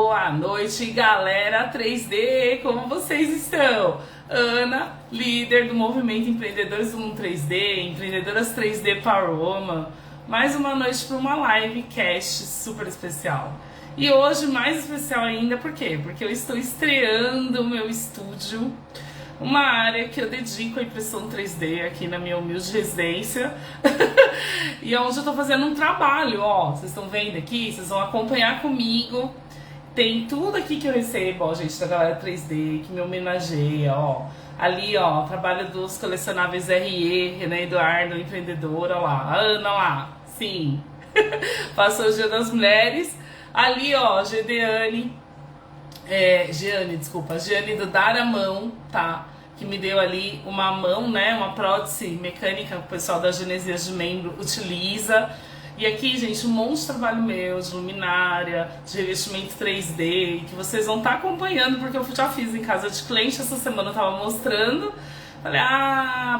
Boa noite, galera 3D, como vocês estão? Ana, líder do movimento Empreendedores do Mundo 3D, Empreendedoras 3D Power Woman, mais uma noite para uma livecast super especial. E hoje mais especial ainda, por quê? Porque eu estou estreando o meu estúdio, uma área que eu dedico à impressão 3D aqui na minha humilde residência. E é onde eu tô fazendo um trabalho, ó, vocês estão vendo aqui, vocês vão acompanhar comigo. Tem tudo aqui que eu recebo, ó, gente, da galera 3D, que me homenageia, ó. Ali, ó, trabalho dos colecionáveis RE, Renan Eduardo, empreendedora, ó lá. A Ana lá, sim. Passou o Dia das Mulheres. Ali, ó, Giane do Dar a Mão, tá? Que me deu ali uma mão, né? Uma prótese mecânica que o pessoal da Genesias de Membro utiliza. E aqui, gente, um monte de trabalho meu, de luminária, de revestimento 3D, que vocês vão estar acompanhando, porque eu já fiz em casa de cliente, essa semana eu tava mostrando. Falei,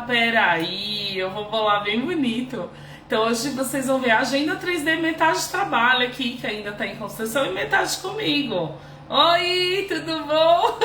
peraí, eu vou bolar bem bonito. Então hoje vocês vão ver a agenda 3D, metade de trabalho aqui, que ainda tá em construção, e metade comigo. Oi, tudo bom?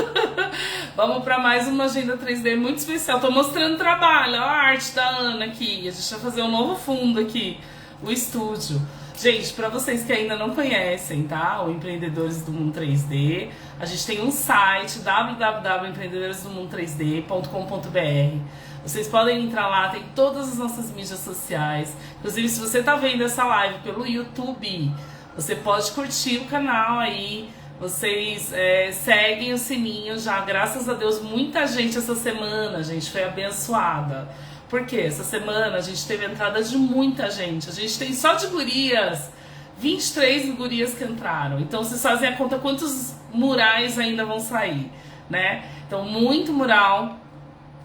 Vamos para mais uma agenda 3D muito especial. Tô mostrando o trabalho, ó, a arte da Ana aqui. A gente vai fazer um novo fundo aqui, o estúdio. Gente, para vocês que ainda não conhecem, tá? O Empreendedores do Mundo 3D, a gente tem um site www.empreendedorosdomundo3d.com.br. Vocês podem entrar lá, tem todas as nossas mídias sociais. Inclusive, se você tá vendo essa live pelo YouTube, você pode curtir o canal aí. Vocês seguem o sininho já, graças a Deus, muita gente essa semana, gente, foi abençoada. Por quê? Essa semana a gente teve entrada de muita gente. A gente tem só de gurias, 23 gurias que entraram. Então vocês fazem a conta quantos murais ainda vão sair, né? Então muito mural.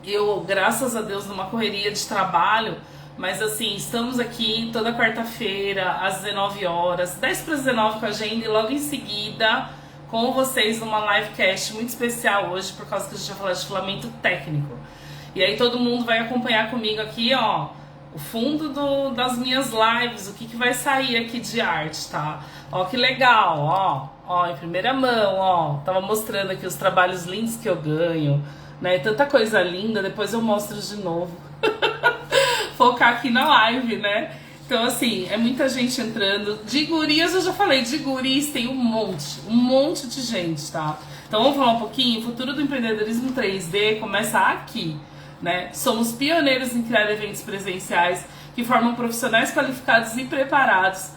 Eu, graças a Deus, numa correria de trabalho, mas assim, estamos aqui toda quarta-feira, às 19 horas, 10 para as 19 com a agenda e logo em seguida com vocês numa livecast muito especial hoje, por causa que a gente vai falar de filamento técnico. E aí todo mundo vai acompanhar comigo aqui, ó, o fundo das minhas lives, o que vai sair aqui de arte, tá? Ó, que legal, ó, em primeira mão, ó, tava mostrando aqui os trabalhos lindos que eu ganho, né? Tanta coisa linda, depois eu mostro de novo. Focar aqui na live, né? Então, assim, é muita gente entrando. De gurias, eu já falei, de guris tem um monte de gente, tá? Então, vamos falar um pouquinho. O futuro do empreendedorismo 3D começa aqui, né? Somos pioneiros em criar eventos presenciais que formam profissionais qualificados e preparados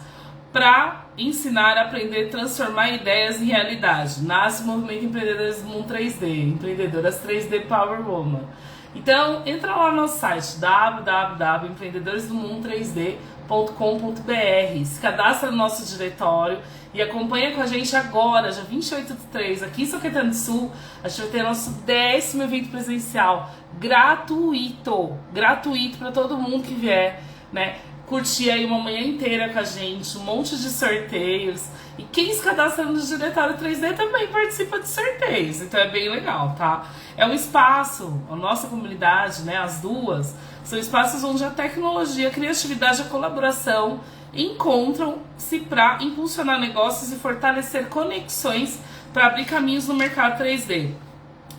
para ensinar, aprender, transformar ideias em realidade. Nasce o movimento Empreendedores do Mundo 3D, Empreendedoras 3D Power Woman. Então, entra lá no site www.empreendedorosdomundo3d.com.br, se cadastra no nosso diretório e acompanha com a gente agora, dia 28/3, aqui em São Caetano do Sul. A gente vai ter nosso 10º evento presencial, gratuito para todo mundo que vier, né? Curtir aí uma manhã inteira com a gente, um monte de sorteios. E quem se cadastra no diretório 3D também participa de sorteios, então é bem legal, tá? É um espaço, a nossa comunidade, né, as duas, são espaços onde a tecnologia, a criatividade e a colaboração encontram-se para impulsionar negócios e fortalecer conexões para abrir caminhos no mercado 3D.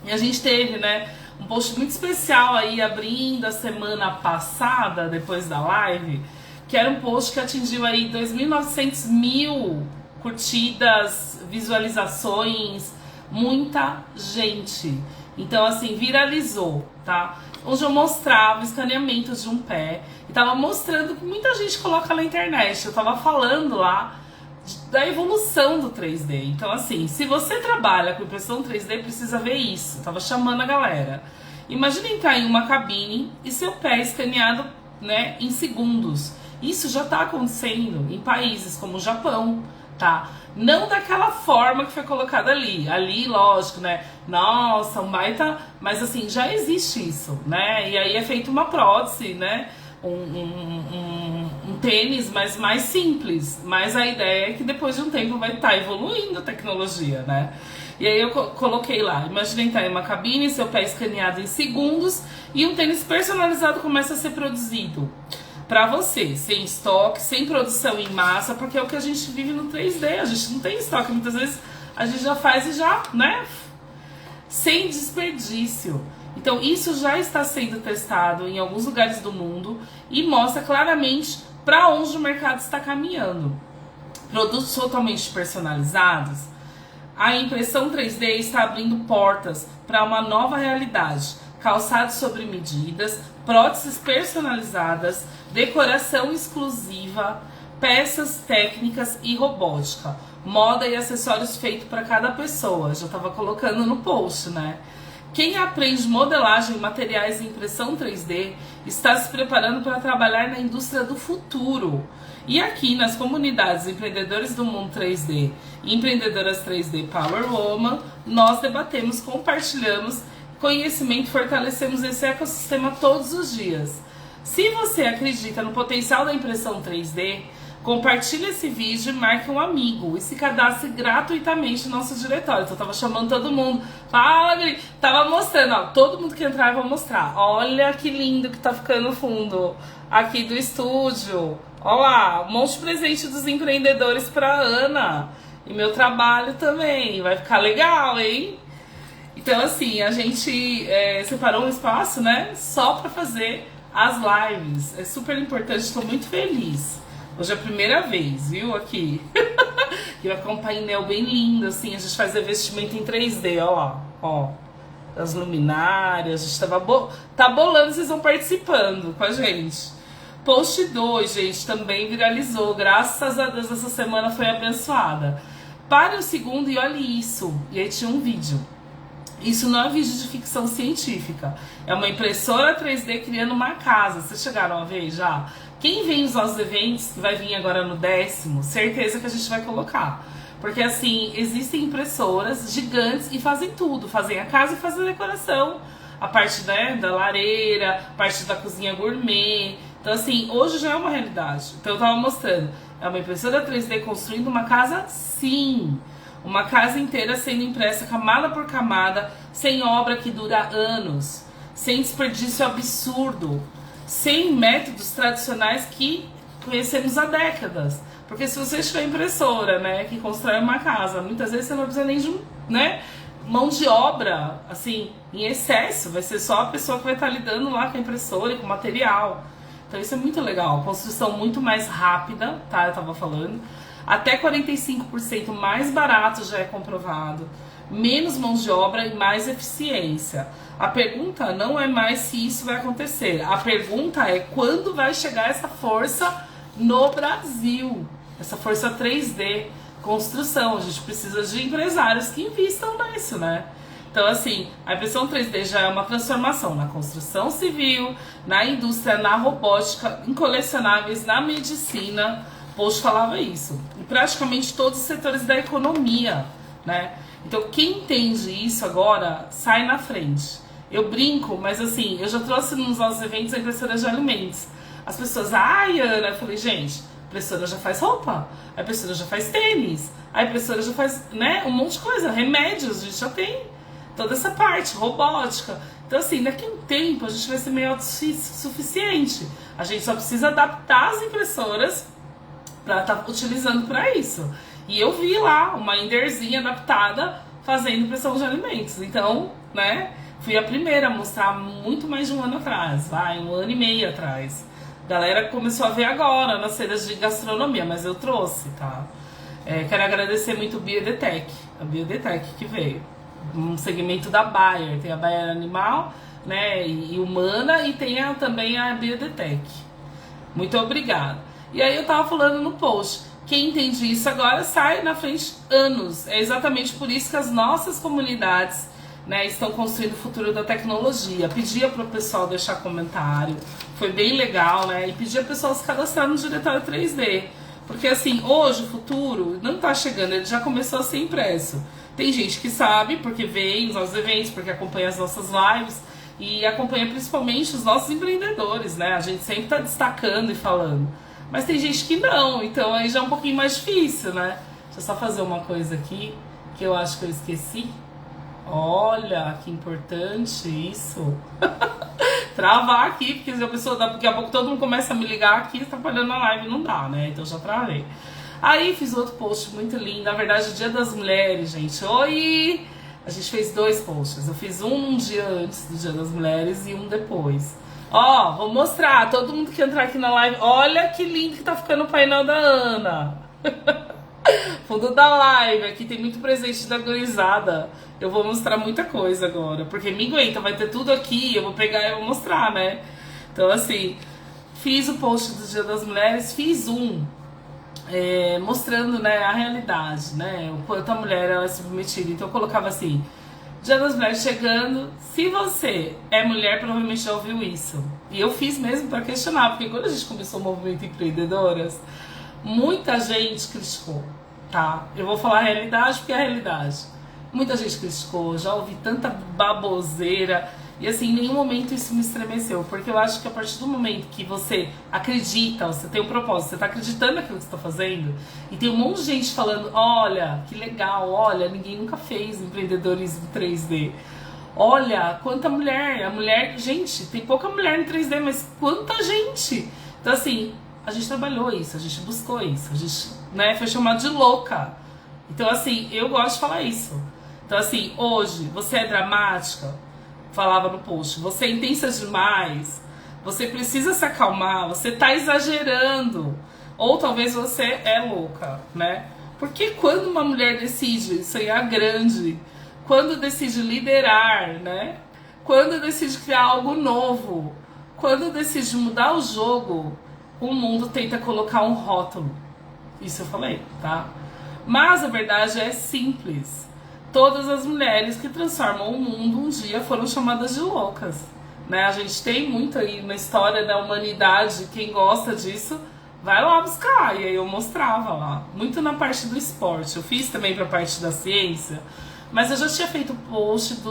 E a gente teve, né, um post muito especial aí abrindo a semana passada, depois da live, que era um post que atingiu aí 2.900.000 curtidas, visualizações, muita gente. Então, assim, viralizou, tá? Onde eu mostrava o escaneamento de um pé e tava mostrando que muita gente coloca na internet. Eu tava falando lá da evolução do 3D. Então, assim, se você trabalha com impressão 3D, precisa ver isso. Eu tava chamando a galera. Imagina entrar em uma cabine e seu pé escaneado, né, em segundos. Isso já tá acontecendo em países como o Japão, tá? Não daquela forma que foi colocada ali. Ali, lógico, né? Nossa, um baita... Mas assim, já existe isso, né? E aí é feita uma prótese, né? Um tênis, mas mais simples. Mas a ideia é que depois de um tempo vai estar evoluindo a tecnologia, né? E aí eu coloquei lá, imagina entrar em uma cabine, seu pé escaneado em segundos e um tênis personalizado começa a ser produzido pra você, sem estoque, sem produção em massa, porque é o que a gente vive no 3D, a gente não tem estoque, muitas vezes a gente já faz e já, né? Sem desperdício. Então isso já está sendo testado em alguns lugares do mundo e mostra claramente para onde o mercado está caminhando. Produtos totalmente personalizados. A impressão 3D está abrindo portas para uma nova realidade. Calçados sobre medidas, próteses personalizadas, decoração exclusiva, peças técnicas e robótica. Moda e acessórios feitos para cada pessoa. Já estava colocando no post, né? Quem aprende modelagem, materiais e impressão 3D está se preparando para trabalhar na indústria do futuro. E aqui nas comunidades Empreendedores do Mundo 3D e Empreendedoras 3D Power Woman, nós debatemos, compartilhamos conhecimento e fortalecemos esse ecossistema todos os dias. Se você acredita no potencial da impressão 3D, compartilhe esse vídeo e marque um amigo e se cadastre gratuitamente no nosso diretório. Então eu tava chamando todo mundo. Fala, Gri. Tava mostrando, ó, todo mundo que entrar eu vou mostrar. Olha que lindo que tá ficando o fundo aqui do estúdio. Olha lá, um monte de presente dos empreendedores pra Ana. E meu trabalho também. Vai ficar legal, hein? Então assim, a gente separou um espaço, né? Só pra fazer as lives. É super importante, estou muito feliz. Hoje é a primeira vez, viu, aqui. E vai ficar um painel bem lindo, assim. A gente faz revestimento em 3D, ó lá, ó. As luminárias, a gente tá bolando, vocês vão participando com a gente. Post 2, gente, também viralizou. Graças a Deus, essa semana foi abençoada. Pare o segundo e olhe isso. E aí tinha um vídeo. Isso não é vídeo de ficção científica. É uma impressora 3D criando uma casa. Vocês chegaram a ver já? Quem vem nos nossos eventos, que vai vir agora no 10º, certeza que a gente vai colocar. Porque assim, existem impressoras gigantes e fazem tudo. Fazem a casa e fazem a decoração. A parte, né, da lareira, a parte da cozinha gourmet. Então assim, hoje já é uma realidade. Então eu tava mostrando. É uma impressora 3D construindo uma casa? Sim. Uma casa inteira sendo impressa camada por camada, sem obra que dura anos, sem desperdício absurdo, sem métodos tradicionais que conhecemos há décadas. Porque se você tiver impressora, né, que constrói uma casa, muitas vezes você não precisa nem de mão de obra, assim, em excesso. Vai ser só a pessoa que vai estar lidando lá com a impressora e com o material. Então isso é muito legal. Construção muito mais rápida, tá? Eu tava falando. Até 45% mais barato já é comprovado. Menos mãos de obra e mais eficiência. A pergunta não é mais se isso vai acontecer. A pergunta é quando vai chegar essa força no Brasil. Essa força 3D, construção. A gente precisa de empresários que invistam nisso, né? Então, assim, a impressão 3D já é uma transformação na construção civil, na indústria, na robótica, em colecionáveis, na medicina. O post falava isso. Em praticamente todos os setores da economia, né? Então, quem entende isso agora, sai na frente. Eu brinco, mas assim, eu já trouxe nos nossos eventos a impressora de alimentos. As pessoas, ai, Ana, eu falei, gente, a impressora já faz roupa, a impressora já faz tênis, a impressora já faz, né, um monte de coisa, remédios, a gente já tem toda essa parte, robótica. Então, assim, daqui a um tempo a gente vai ser meio autossuficiente. A gente só precisa adaptar as impressoras para estar utilizando para isso. E eu vi lá uma Enderzinha adaptada fazendo impressão de alimentos. Então, né, fui a primeira a mostrar muito mais de um ano atrás, vai, 1 ano e meio atrás. A galera começou a ver agora nas feiras de gastronomia, mas eu trouxe, tá? Quero agradecer muito o Biodetec, a Biodetec que veio. Um segmento da Bayer, tem a Bayer Animal, né, e Humana, e tem também a Biodetec. Muito obrigada. E aí eu tava falando no post, quem entende isso agora sai na frente anos. É exatamente por isso que as nossas comunidades, né, estão construindo o futuro da tecnologia. Pedia para o pessoal deixar comentário, foi bem legal, né? E pedia para o pessoal se cadastrar no diretório 3D. Porque assim, hoje o futuro não tá chegando, ele já começou a ser impresso. Tem gente que sabe, porque vem nos nossos eventos, porque acompanha as nossas lives e acompanha principalmente os nossos empreendedores, né? A gente sempre tá destacando e falando. Mas tem gente que não, então aí já é um pouquinho mais difícil, né? Deixa eu só fazer uma coisa aqui, que eu acho que eu esqueci. Olha, que importante isso. Travar aqui, porque a pessoa daqui a pouco todo mundo começa a me ligar aqui, atrapalhando a live, não dá, né? Então já travei. Aí fiz outro post muito lindo, na verdade o Dia das Mulheres, gente. Oi! A gente fez 2 posts, eu fiz um dia antes do Dia das Mulheres e um depois. Ó, vou mostrar, todo mundo que entrar aqui na live, olha que lindo que tá ficando o painel da Ana. Fundo da live, aqui tem muito presente da gurizada. Eu vou mostrar muita coisa agora, porque me aguenta, vai ter tudo aqui, eu vou pegar e vou mostrar, né? Então assim, fiz o post do Dia das Mulheres, fiz mostrando, né, a realidade, né, o quanto a mulher ela é submetida. Então eu colocava assim, Dia das Mulheres chegando, se você é mulher, provavelmente já ouviu isso. E eu fiz mesmo para questionar, porque quando a gente começou o movimento Empreendedoras, muita gente criticou, tá? Eu vou falar a realidade porque é a realidade. Muita gente criticou, já ouvi tanta baboseira. E assim, em nenhum momento isso me estremeceu, porque eu acho que a partir do momento que você acredita, você tem um propósito, você tá acreditando naquilo que você tá fazendo, e tem um monte de gente falando, olha, que legal, olha, ninguém nunca fez empreendedorismo 3D. Olha, quanta mulher, a mulher, gente, tem pouca mulher no 3D, mas quanta gente. Então assim, a gente trabalhou isso, a gente buscou isso, a gente, né, foi chamado de louca. Então assim, eu gosto de falar isso. Então assim, hoje, você é dramática? Falava no post, você é intensa demais, você precisa se acalmar, você tá exagerando, ou talvez você é louca, né? Porque quando uma mulher decide sonhar grande, quando decide liderar, né? Quando decide criar algo novo, quando decide mudar o jogo, o mundo tenta colocar um rótulo. Isso eu falei, tá? Mas a verdade é simples. Todas as mulheres que transformam o mundo um dia foram chamadas de loucas, né? A gente tem muito aí na história da humanidade, quem gosta disso, vai lá buscar. E aí eu mostrava lá, muito na parte do esporte. Eu fiz também pra parte da ciência, mas eu já tinha feito post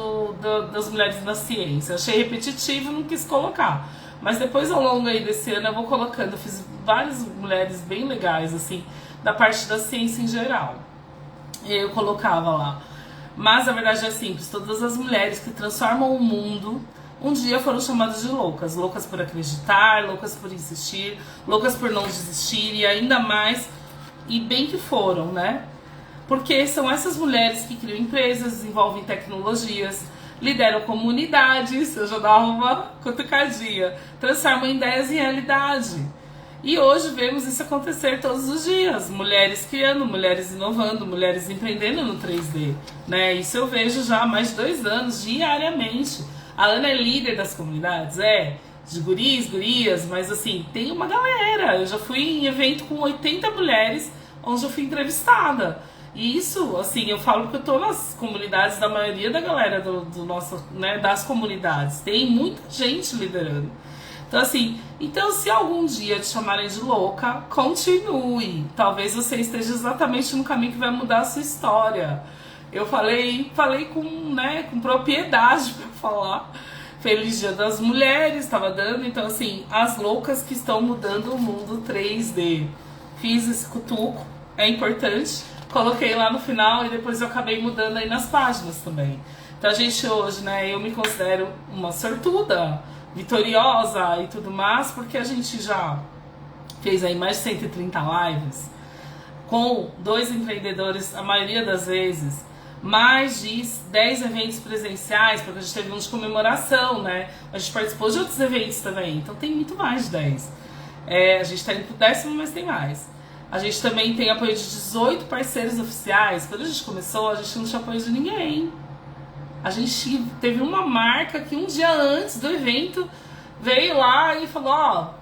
das mulheres na ciência. Achei repetitivo, não quis colocar. Mas depois ao longo aí desse ano eu vou colocando. Eu fiz várias mulheres bem legais, assim, da parte da ciência em geral. E aí eu colocava lá. Mas a verdade é simples, todas as mulheres que transformam o mundo um dia foram chamadas de loucas. Loucas por acreditar, loucas por insistir, loucas por não desistir, e ainda mais, e bem que foram, né? Porque são essas mulheres que criam empresas, desenvolvem tecnologias, lideram comunidades, eu já dava uma cutucadinha, transformam ideias em realidade. E hoje vemos isso acontecer todos os dias, mulheres criando, mulheres inovando, mulheres empreendendo no 3D, né? Isso eu vejo já há mais de 2 anos, diariamente. A Ana é líder das comunidades, de guris, gurias, mas assim, tem uma galera. Eu já fui em evento com 80 mulheres, onde eu fui entrevistada. E isso, assim, eu falo porque eu tô nas comunidades da maioria da galera do nosso, né, das comunidades. Tem muita gente liderando. Então assim, se algum dia te chamarem de louca, continue. Talvez você esteja exatamente no caminho que vai mudar a sua história. Eu falei com propriedade para falar. Feliz Dia das Mulheres, estava dando. Então assim, as loucas que estão mudando o mundo 3D. Fiz esse cutuco, é importante. Coloquei lá no final e depois eu acabei mudando aí nas páginas também. Então a gente hoje, né, eu me considero uma sortuda, vitoriosa e tudo mais, porque a gente já fez aí mais de 130 lives com 2 empreendedores, a maioria das vezes, mais de 10 eventos presenciais, porque a gente teve um de comemoração, né? A gente participou de outros eventos também, então tem muito mais de 10. A gente tá indo pro 10º, mas tem mais. A gente também tem apoio de 18 parceiros oficiais. Quando a gente começou, a gente não tinha apoio de ninguém. A gente teve uma marca que um dia antes do evento veio lá e falou,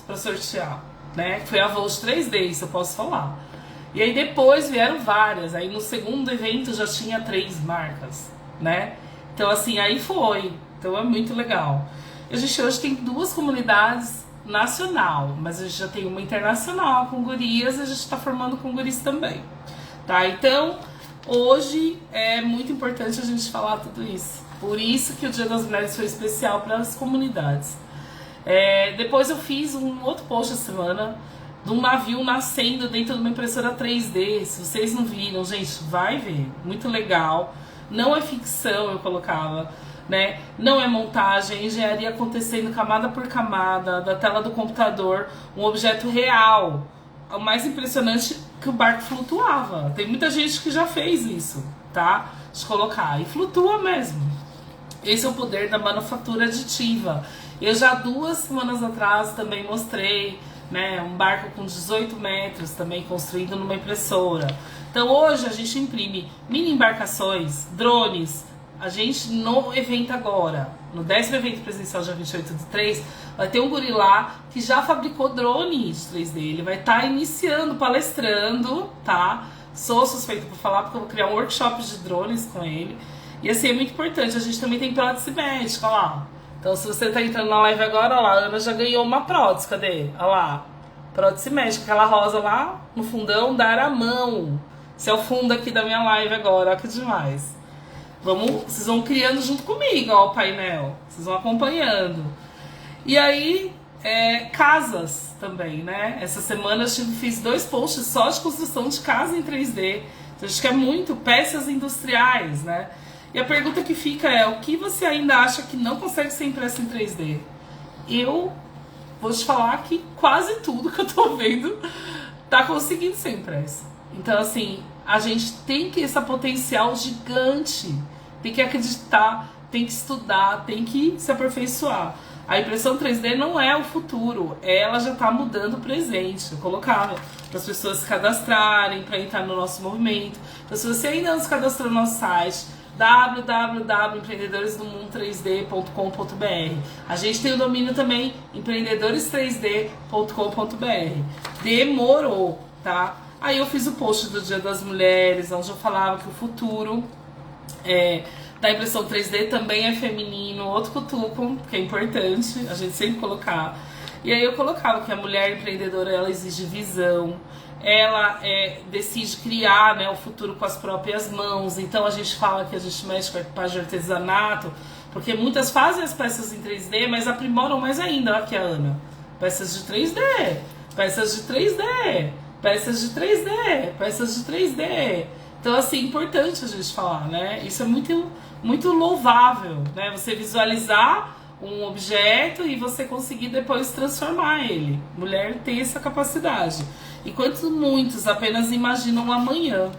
pra sortear, né? Foi a Volt 3D, isso eu posso falar. E aí depois vieram várias, aí no segundo evento já tinha 3 marcas, né? Então assim, aí foi. Então é muito legal. A gente hoje tem 2 comunidades nacional, mas a gente já tem uma internacional com gurias, a gente tá formando com guris também, tá? Então hoje é muito importante a gente falar tudo isso. Por isso que o Dia das Mulheres foi especial para as comunidades. Depois eu fiz um outro post essa semana de um navio nascendo dentro de uma impressora 3D. Se vocês não viram, gente, vai ver. Muito legal. Não é ficção, eu colocava, né? Não é montagem, é engenharia acontecendo camada por camada, da tela do computador, um objeto real. O mais impressionante que o barco flutuava. Tem muita gente que já fez isso, tá? De colocar, e flutua mesmo. Esse é o poder da manufatura aditiva. Eu já 2 semanas atrás também mostrei, né, um barco com 18 metros também construído numa impressora. Então hoje a gente imprime mini embarcações, drones. A gente no evento agora, no 10º evento presencial dia 28/3, vai ter um guri lá que já fabricou drone de 3D. Ele vai estar iniciando, palestrando, tá? Sou suspeito por falar porque eu vou criar um workshop de drones com ele. E assim, é muito importante. A gente também tem prótese médica, olha lá. Então se você tá entrando na live agora, olha lá, a Ana já ganhou uma prótese, cadê? Olha lá, prótese médica, aquela rosa lá no fundão da Aramão. Esse é o fundo aqui da minha live agora, olha que demais. Vocês vão criando junto comigo, ó, o painel. Vocês vão acompanhando. E aí, casas também, né? Essa semana eu fiz 2 posts só de construção de casa em 3D. Então, acho que é muito peças industriais, né? E a pergunta que fica é, o que você ainda acha que não consegue ser impresso em 3D? Eu vou te falar que quase tudo que eu tô vendo tá conseguindo ser impresso. Então, assim, a gente tem que esse potencial gigante, tem que acreditar, tem que estudar, tem que se aperfeiçoar. A impressão 3D não é o futuro, ela já está mudando o presente. Eu colocava para as pessoas se cadastrarem, para entrar no nosso movimento. Então, se você ainda não se cadastrou no nosso site, www.empreendedoresdomundo3d.com.br. A gente tem o domínio também, empreendedores3d.com.br. Demorou, tá? Aí eu fiz o post do Dia das Mulheres, onde eu falava que o futuro da impressão 3D também é feminino, outro cutuco, que é importante a gente sempre colocar. E aí eu colocava que a mulher empreendedora, ela exige visão, ela decide criar, né, o futuro com as próprias mãos. Então a gente fala que a gente mexe com a parte de artesanato, porque muitas fazem as peças em 3D, mas aprimoram mais ainda. Olha aqui a Ana, peças de 3D, peças de 3D, peças de 3D, peças de 3D. Então, assim, importante a gente falar, né? Isso é muito, muito louvável, né? Você visualizar um objeto e você conseguir depois transformar ele. Mulher tem essa capacidade. Enquanto muitos apenas imaginam o amanhã.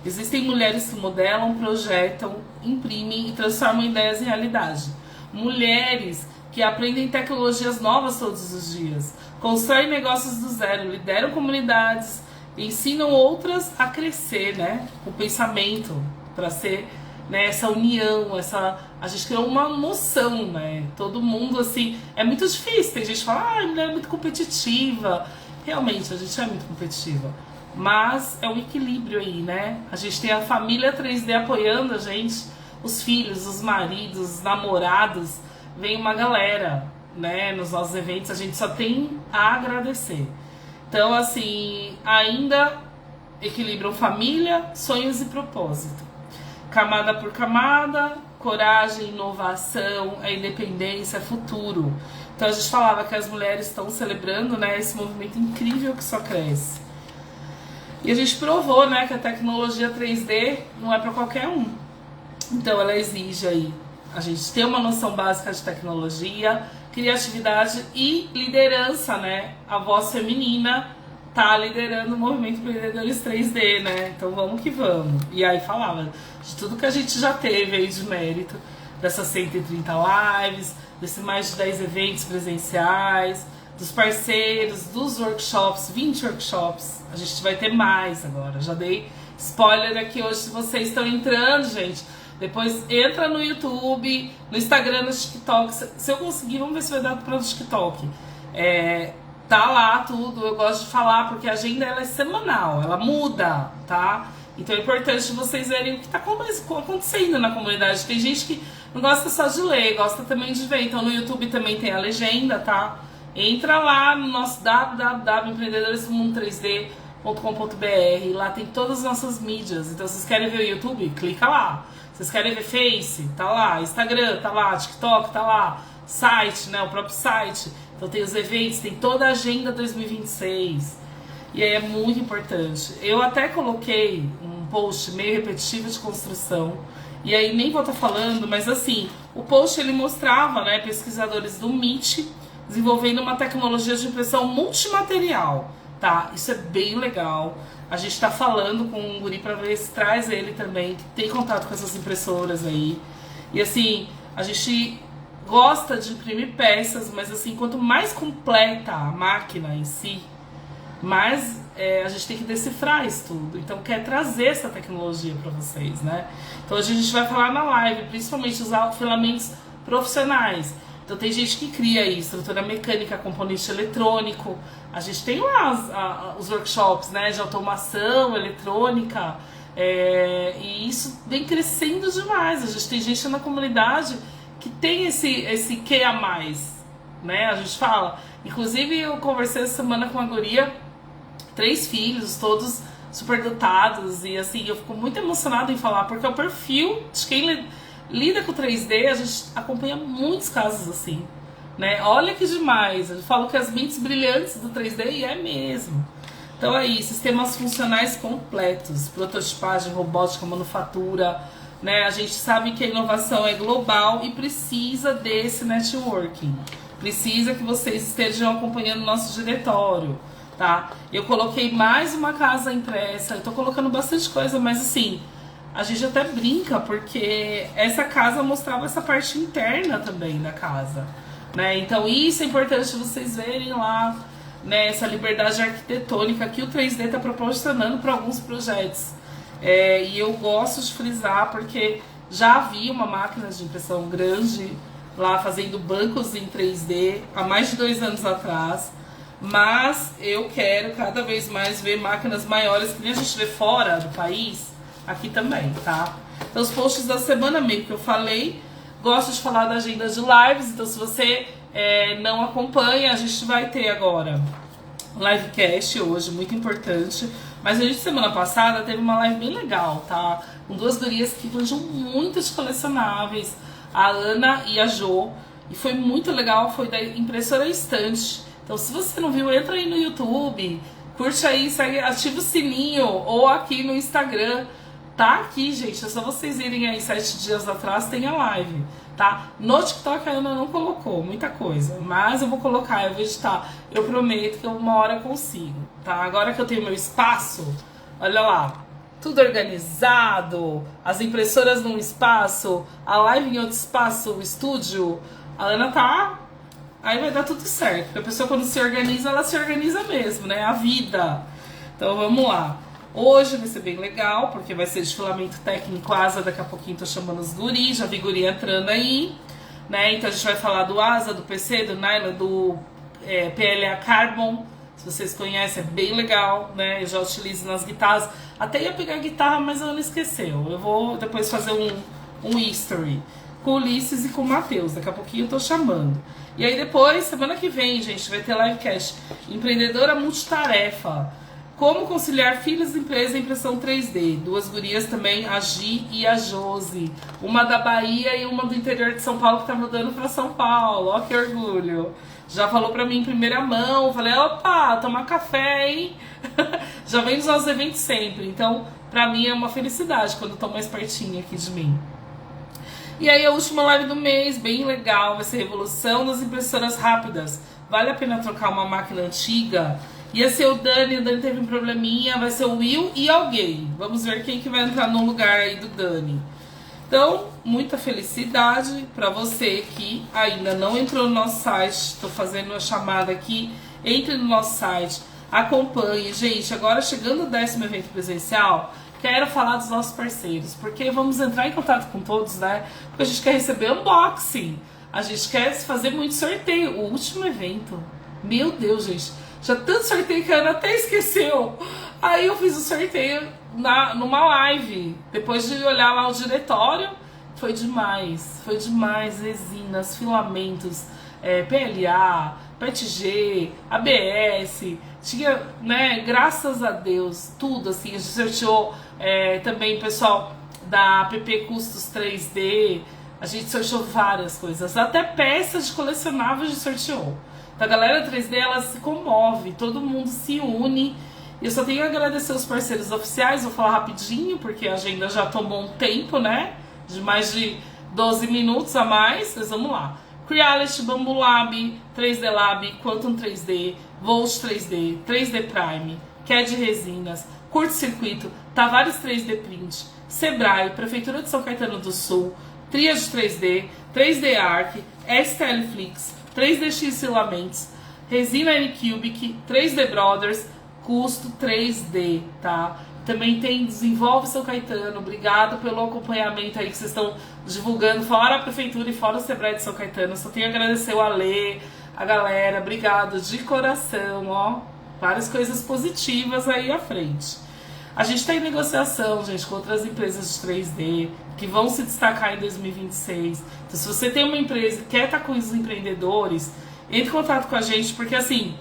Existem mulheres que modelam, projetam, imprimem e transformam ideias em realidade. Mulheres que aprendem tecnologias novas todos os dias, constroem negócios do zero, lideram comunidades, ensinam outras a crescer, né? O pensamento, para ser, né, essa união, a gente criou uma noção, né? Todo mundo, assim, é muito difícil. Tem gente que fala, a mulher é muito competitiva. Realmente, a gente é muito competitiva. Mas é um equilíbrio aí, né? A gente tem a família 3D apoiando a gente, os filhos, os maridos, os namorados. Vem uma galera, né? Nos nossos eventos, a gente só tem a agradecer. Então, assim, ainda equilibram família, sonhos e propósito. Camada por camada, coragem, inovação, a independência, futuro. Então a gente falava que as mulheres estão celebrando, né, esse movimento incrível que só cresce. E a gente provou, né, que a tecnologia 3D não é para qualquer um. Então ela exige aí a gente ter uma noção básica de tecnologia, criatividade e liderança, né? A voz feminina tá liderando o movimento Empreendedores 3D, né? Então vamos que vamos. E aí falava de tudo que a gente já teve aí de mérito, dessas 130 lives, desses mais de 10 eventos presenciais, dos parceiros, dos workshops, 20 workshops. A gente vai ter mais agora. Já dei spoiler aqui hoje, se vocês estão entrando, gente. Depois entra no YouTube, no Instagram, no TikTok. Se eu conseguir, vamos ver se vai dar para o TikTok. Tá lá tudo, eu gosto de falar, porque a agenda ela é semanal, ela muda, tá? Então é importante vocês verem o que está acontecendo na comunidade. Tem gente que não gosta só de ler, gosta também de ver. Então no YouTube também tem a legenda, tá? Entra lá no nosso www.empreendedoresdomundo3d.com.br. Lá tem todas as nossas mídias. Então se vocês querem ver o YouTube, clica lá. Vocês querem ver Face, tá lá. Instagram, tá lá. TikTok, tá lá. Site, né? O próprio site. Então tem os eventos, tem toda a agenda 2026. E aí é muito importante. Eu até coloquei um post meio repetitivo de construção. E aí nem vou estar falando, mas assim, o post ele mostrava, né, pesquisadores do MIT desenvolvendo uma tecnologia de impressão multimaterial. tá? Isso é bem legal. A gente tá falando com o guri pra ver se traz ele também, que tem contato com essas impressoras aí. E assim, a gente gosta de imprimir peças, mas assim, quanto mais completa a máquina em si, mais a gente tem que decifrar isso tudo. Então quer trazer essa tecnologia para vocês, né? Então hoje a gente vai falar na live, principalmente usar filamentos profissionais. Então tem gente que cria aí estrutura mecânica, componente eletrônico. A gente tem lá os workshops, né, de automação eletrônica, e isso vem crescendo demais. A gente tem gente na comunidade que tem esse que a mais, né? A gente fala. Inclusive eu conversei essa semana com uma guria, 3 filhos, todos superdotados, e assim, eu fico muito emocionada em falar, porque é o perfil de quem lida com 3D, a gente acompanha muitos casos assim, né? Olha que demais, eu falo que as mentes brilhantes do 3D, e é mesmo. Então aí, sistemas funcionais completos, prototipagem, robótica, manufatura, né? A gente sabe que a inovação é global e precisa desse networking. Precisa que vocês estejam acompanhando o nosso diretório, tá? Eu coloquei mais uma casa impressa, eu tô colocando bastante coisa, mas assim, a gente até brinca, porque essa casa mostrava essa parte interna também da casa, né? Então isso é importante vocês verem lá, né? Essa liberdade arquitetônica que o 3D está proporcionando para alguns projetos. E eu gosto de frisar, porque já havia uma máquina de impressão grande lá fazendo bancos em 3D há mais de 2 anos atrás, mas eu quero cada vez mais ver máquinas maiores, que nem a gente vê fora do país, aqui também, tá? Então os posts da semana meio que eu falei, gosto de falar da agenda de lives, então se você não acompanha, a gente vai ter agora livecast hoje, muito importante. Mas a gente, semana passada, teve uma live bem legal, tá? Com 2 gurias que manjam muito de colecionáveis, a Ana e a Jo. E foi muito legal, foi da impressora Estante. Então, se você não viu, entra aí no YouTube, curte aí, segue, ativa o sininho, ou aqui no Instagram. Tá aqui, gente, é só vocês irem aí 7 dias atrás, tem a live, tá? No TikTok a Ana não colocou muita coisa, mas eu vou colocar, eu vou editar. Eu prometo que uma hora eu consigo, tá? Agora que eu tenho meu espaço, olha lá, tudo organizado, as impressoras num espaço, a live em outro espaço, o estúdio, a Ana tá... Aí vai dar tudo certo, porque a pessoa quando se organiza, ela se organiza mesmo, né? A vida. Então vamos lá. Hoje vai ser bem legal, porque vai ser de filamento técnico asa, daqui a pouquinho tô chamando os guris, já vi guri entrando aí, né? Então a gente vai falar do asa, do PC, do nylon, do PLA Carbon, se vocês conhecem, é bem legal, né? Eu já utilizo nas guitarras, até ia pegar a guitarra, mas ela não esqueceu. Eu vou depois fazer um history com o Ulisses e com o Matheus, daqui a pouquinho eu tô chamando. E aí depois, semana que vem, gente, vai ter livecast Empreendedora Multitarefa. Como conciliar filhos, empresa e impressão 3D. 2 gurias também, a Gi e a Josi. Uma da Bahia e uma do interior de São Paulo, que tá mudando pra São Paulo. Ó, que orgulho. Já falou pra mim em primeira mão. Falei, opa, tomar café, hein? Já vem nos nossos eventos sempre. Então, pra mim é uma felicidade quando estão mais pertinho aqui de mim. E aí a última live do mês, bem legal, vai ser Revolução das Impressoras Rápidas. Vale a pena trocar uma máquina antiga? Ia ser o Dani teve um probleminha, vai ser o Will e alguém. Vamos ver quem que vai entrar no lugar aí do Dani. Então, muita felicidade para você que ainda não entrou no nosso site. Estou fazendo uma chamada aqui. Entre no nosso site, acompanhe. Gente, agora chegando o 10º evento presencial, quero falar dos nossos parceiros, porque vamos entrar em contato com todos, né? Porque a gente quer receber unboxing, a gente quer fazer muito sorteio. O último evento, meu Deus, gente, já tanto sorteio que a Ana até esqueceu. Aí eu fiz o sorteio numa live, depois de olhar lá o diretório. Foi demais, resinas, filamentos, PLA, PETG, ABS, tinha, né, graças a Deus, tudo assim. A gente sorteou também, pessoal da PP Custos 3D, a gente sorteou várias coisas, até peças de colecionáveis a gente sorteou. Então a galera 3D, ela se comove, todo mundo se une. E eu só tenho que agradecer os parceiros oficiais, vou falar rapidinho, porque a agenda já tomou um tempo, né? De mais de 12 minutos a mais, mas vamos lá. Creality, Bambu Lab, 3D Lab, Quantum 3D, Volt 3D, 3D Prime, CAD Resinas, Curto Circuito, Tavares 3D Print, Sebrae, Prefeitura de São Caetano do Sul, Triad 3D, 3D Arc, STL Flix, 3DX Filamentos, Resina N-Cubic, 3D Brothers, custo 3D, tá? Também tem Desenvolve São Caetano, obrigado pelo acompanhamento aí que vocês estão divulgando, fora a Prefeitura e fora o Sebrae de São Caetano. Só tenho a agradecer o Alê, a galera, obrigado de coração, ó. Várias coisas positivas aí à frente. A gente está em negociação, gente, com outras empresas de 3D que vão se destacar em 2026. Então, se você tem uma empresa e quer estar com os empreendedores, entre em contato com a gente, porque assim,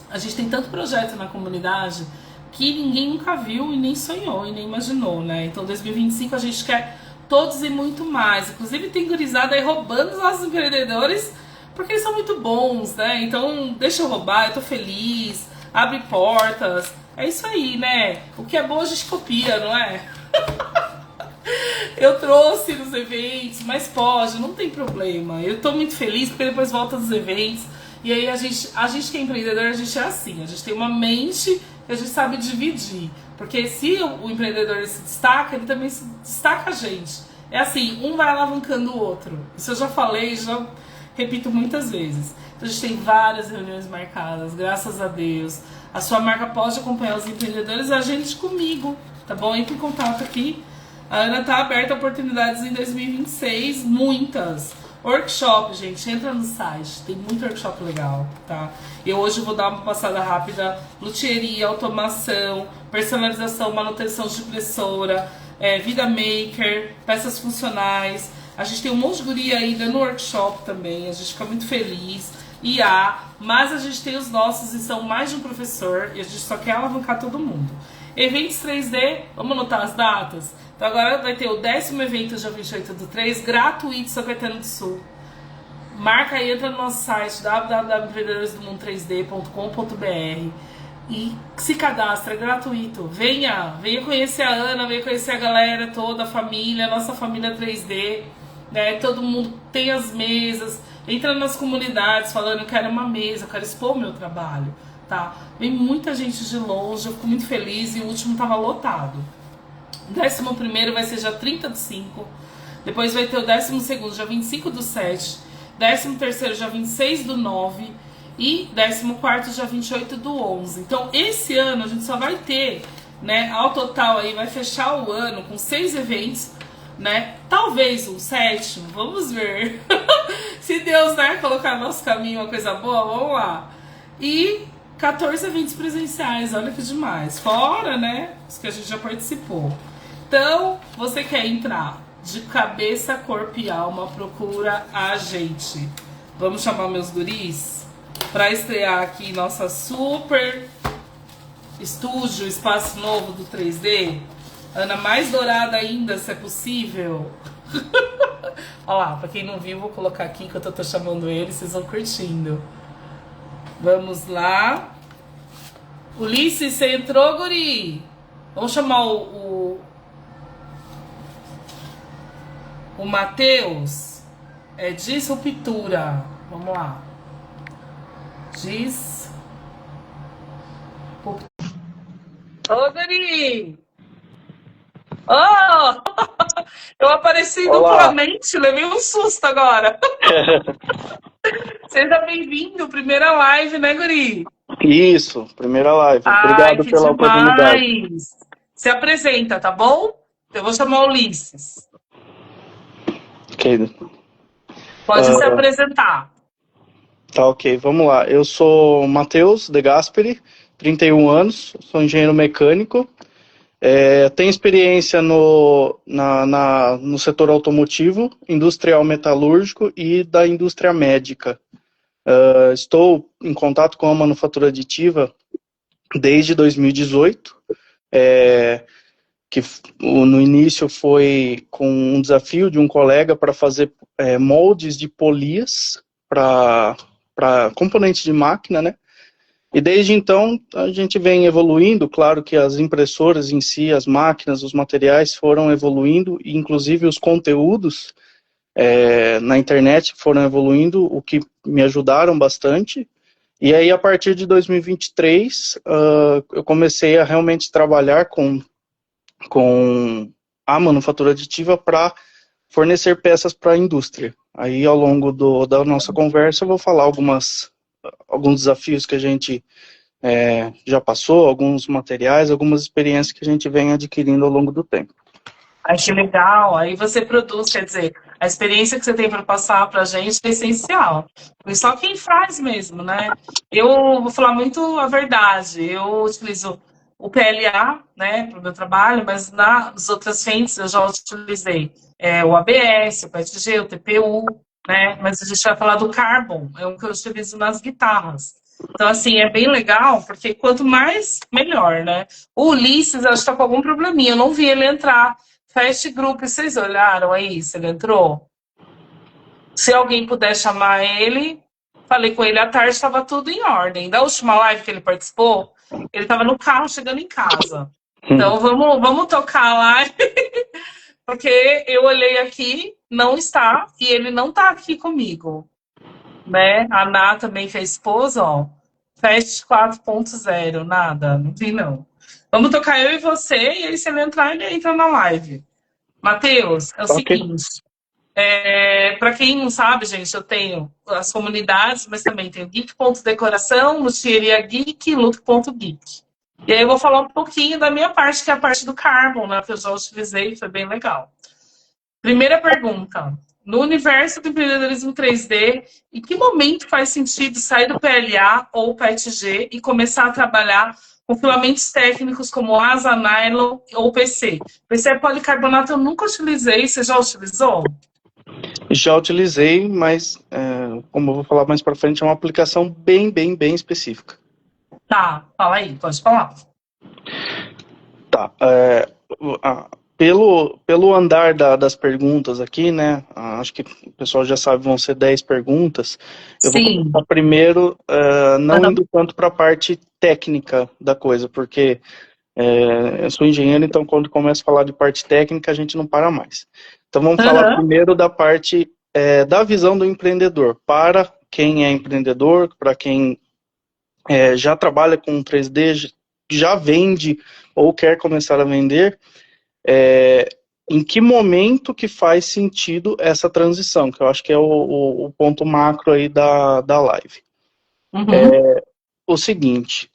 a gente tem tanto projeto na comunidade que ninguém nunca viu e nem sonhou e nem imaginou, né? Então 2025 a gente quer todos e muito mais. Inclusive tem gurizada aí roubando os nossos empreendedores porque eles são muito bons, né? Então deixa eu roubar, eu tô feliz, abre portas. É isso aí, né? O que é bom a gente copia, não é? Eu trouxe nos eventos, mas pode, não tem problema. Eu tô muito feliz porque depois volta dos eventos. E aí a gente que é empreendedor, a gente é assim, a gente tem uma mente e a gente sabe dividir. Porque se o empreendedor se destaca, ele também se destaca a gente. É assim, um vai alavancando o outro. Isso eu já falei, já repito muitas vezes. Então a gente tem várias reuniões marcadas, graças a Deus. A sua marca pode acompanhar os empreendedores, a gente comigo, tá bom? Entre em contato aqui. A Ana tá aberta a oportunidades em 2026, muitas. Workshop, gente, entra no site, tem muito workshop legal, tá? Eu hoje vou dar uma passada rápida, luthieria, automação, personalização, manutenção de impressora, vida maker, peças funcionais. A gente tem um monte de guria ainda no workshop também, a gente fica muito feliz. Mas a gente tem os nossos e são mais de um professor e a gente só quer alavancar todo mundo. Eventos 3D, vamos anotar as datas? Então agora vai ter o 10º evento, dia 28/3, gratuito, São Caetano do Sul. Marca aí, entra no nosso site www.empreendedoresdomundo3d.com.br e se cadastra, é gratuito. Venha conhecer a Ana, venha conhecer a galera toda, a família, a nossa família 3D, né? Todo mundo tem as mesas, entra nas comunidades falando, eu quero uma mesa, eu quero expor o meu trabalho, tá? Vem muita gente de longe, eu fico muito feliz e o último tava lotado. O 11º vai ser dia 30/5, depois vai ter o 12º, dia 25/7, 13º, dia 26/9 e 14º, dia 28/11. Então, esse ano a gente só vai ter, né, ao total aí, vai fechar o ano com 6 eventos, né, talvez um 7º, vamos ver. Se Deus, né, colocar no nosso caminho uma coisa boa, vamos lá. E 14 eventos presenciais, olha que demais. Fora, né, os que a gente já participou. Então, você quer entrar de cabeça, corpo e alma, procura a gente. Vamos chamar meus guris para estrear aqui nossa super estúdio, espaço novo do 3D. Ana, mais dourada ainda, se é possível. Olha lá, pra quem não viu, vou colocar aqui enquanto eu tô chamando ele, vocês vão curtindo. Vamos lá. Ulisses, você entrou, guri? Vamos chamar o Matheus. É Disruptura. Vamos lá. Ô, guri! Oh! Eu apareci duplamente, levei um susto agora. Seja bem-vindo, primeira live, né, guri? Isso, primeira live. Obrigado pela oportunidade. Se apresenta, tá bom? Eu vou chamar o Ulisses. Ok. Pode se apresentar. Tá, ok. Vamos lá. Eu sou Matheus De Gasperi, 31 anos, sou engenheiro mecânico. Tenho experiência no setor automotivo, industrial metalúrgico e da indústria médica. Estou em contato com a manufatura aditiva desde 2018, que no início foi com um desafio de um colega para fazer moldes de polias para componentes de máquina, né? E desde então a gente vem evoluindo, claro que as impressoras em si, as máquinas, os materiais foram evoluindo, e inclusive os conteúdos na internet foram evoluindo, o que me ajudaram bastante. E aí, a partir de 2023, eu comecei a realmente trabalhar com a manufatura aditiva para fornecer peças para a indústria. Aí, ao longo da nossa conversa, eu vou falar alguns desafios que a gente já passou, alguns materiais, algumas experiências que a gente vem adquirindo ao longo do tempo. Ai, que legal. Aí você produz, quer dizer, a experiência que você tem para passar para a gente é essencial. E só quem faz mesmo, né? Eu vou falar muito a verdade. Eu utilizo o PLA, né, para o meu trabalho, mas nas outras frentes eu já utilizei o ABS, o PETG, o TPU, né? Mas a gente vai falar do Carbon, é o que eu utilizo nas guitarras. Então, assim, é bem legal, porque quanto mais, melhor, né? O Ulisses, acho que tá com algum probleminha, eu não vi ele entrar. Fast Group, vocês olharam aí se ele entrou? Se alguém puder chamar ele, falei com ele à tarde, estava tudo em ordem. Da última live que ele participou, ele estava no carro chegando em casa. Então vamos tocar a live, porque eu olhei aqui, não está, e ele não está aqui comigo. Né? A Ná também fez esposa, ó. Fast 4.0, nada, não vi não. Vamos tocar eu e você, e aí se ele entrar, ele entra na live. Matheus, é o Ok. seguinte, para quem não sabe, gente, eu tenho as comunidades, mas também tenho geek.decoração, luthieria geek, look.geek. E aí eu vou falar um pouquinho da minha parte, que é a parte do Carbon, né, que eu já utilizei, foi bem legal. Primeira pergunta, no universo do empreendedorismo 3D, em que momento faz sentido sair do PLA ou PETG e começar a trabalhar com filamentos técnicos como asa, nylon ou PC? PC é policarbonato, eu nunca utilizei, você já utilizou? Já utilizei, mas, como eu vou falar mais para frente, é uma aplicação bem específica. Tá, fala aí, pode falar. Tá. Pelo andar das perguntas aqui, né? Acho que o pessoal já sabe, vão ser 10 perguntas. Eu vou Sim. começar primeiro, não indo tanto para a parte técnica da coisa, porque eu sou engenheiro, então quando começa a falar de parte técnica, a gente não para mais. Então vamos falar primeiro da parte da visão do empreendedor. Para quem é empreendedor, para quem já trabalha com 3D, já vende ou quer começar a vender, em que momento que faz sentido essa transição, que eu acho que é o ponto macro aí da live. Uhum. O seguinte,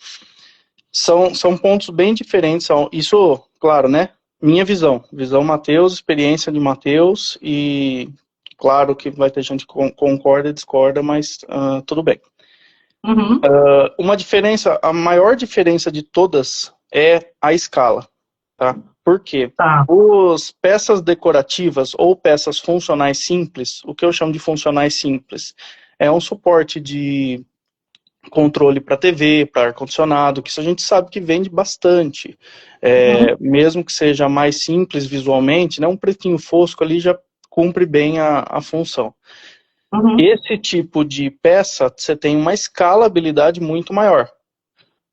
são pontos bem diferentes, isso, claro, né, minha visão Matheus, experiência de Matheus, e claro que vai ter gente que concorda e discorda, mas tudo bem. Uhum. A maior diferença de todas é a escala, tá? Por quê? Tá. Os peças decorativas ou peças funcionais simples, o que eu chamo de funcionais simples, é um suporte de controle para TV, para ar-condicionado, que isso a gente sabe que vende bastante. Mesmo que seja mais simples visualmente, né, um pretinho fosco ali já cumpre bem a função. Uhum. Esse tipo de peça, você tem uma escalabilidade muito maior.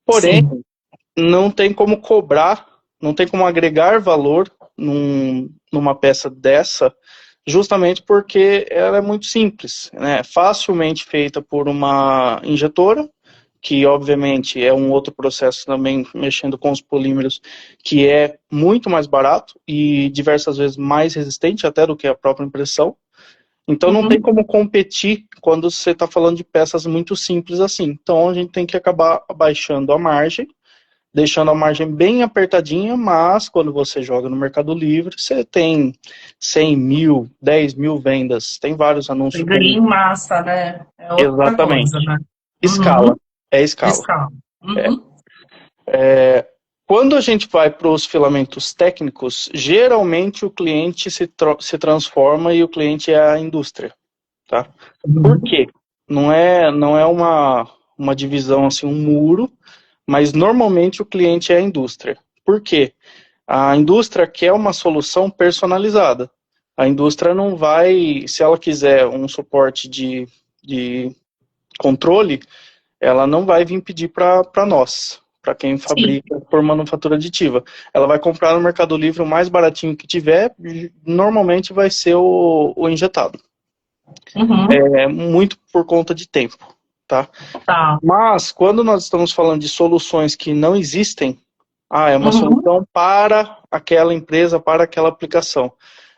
Porém, Sim. não tem como cobrar, não tem como agregar valor numa peça dessa, justamente porque ela é muito simples, né? Facilmente feita por uma injetora, que obviamente é um outro processo também mexendo com os polímeros, que é muito mais barato e diversas vezes mais resistente até do que a própria impressão. Então não tem como competir quando você está falando de peças muito simples assim. Então a gente tem que acabar abaixando a margem, deixando a margem bem apertadinha, mas quando você joga no Mercado Livre, você tem 100 mil, 10 mil vendas, tem vários anúncios. Ganha em massa, né? É outra Exatamente. coisa, né? Escala. É escala. Escala. Uhum. Quando a gente vai para os filamentos técnicos, geralmente o cliente se transforma e o cliente é a indústria. Tá? Por quê? Não é uma divisão, assim, um muro, mas normalmente o cliente é a indústria. Por quê? A indústria quer uma solução personalizada. A indústria não vai, se ela quiser um suporte de controle, ela não vai vir pedir para nós. para quem Sim. fabrica por manufatura aditiva. Ela vai comprar no Mercado Livre o mais baratinho que tiver, normalmente vai ser o injetado. Uhum. É muito por conta de tempo, tá? Tá. Mas, quando nós estamos falando de soluções que não existem, é uma Uhum. solução para aquela empresa, para aquela aplicação.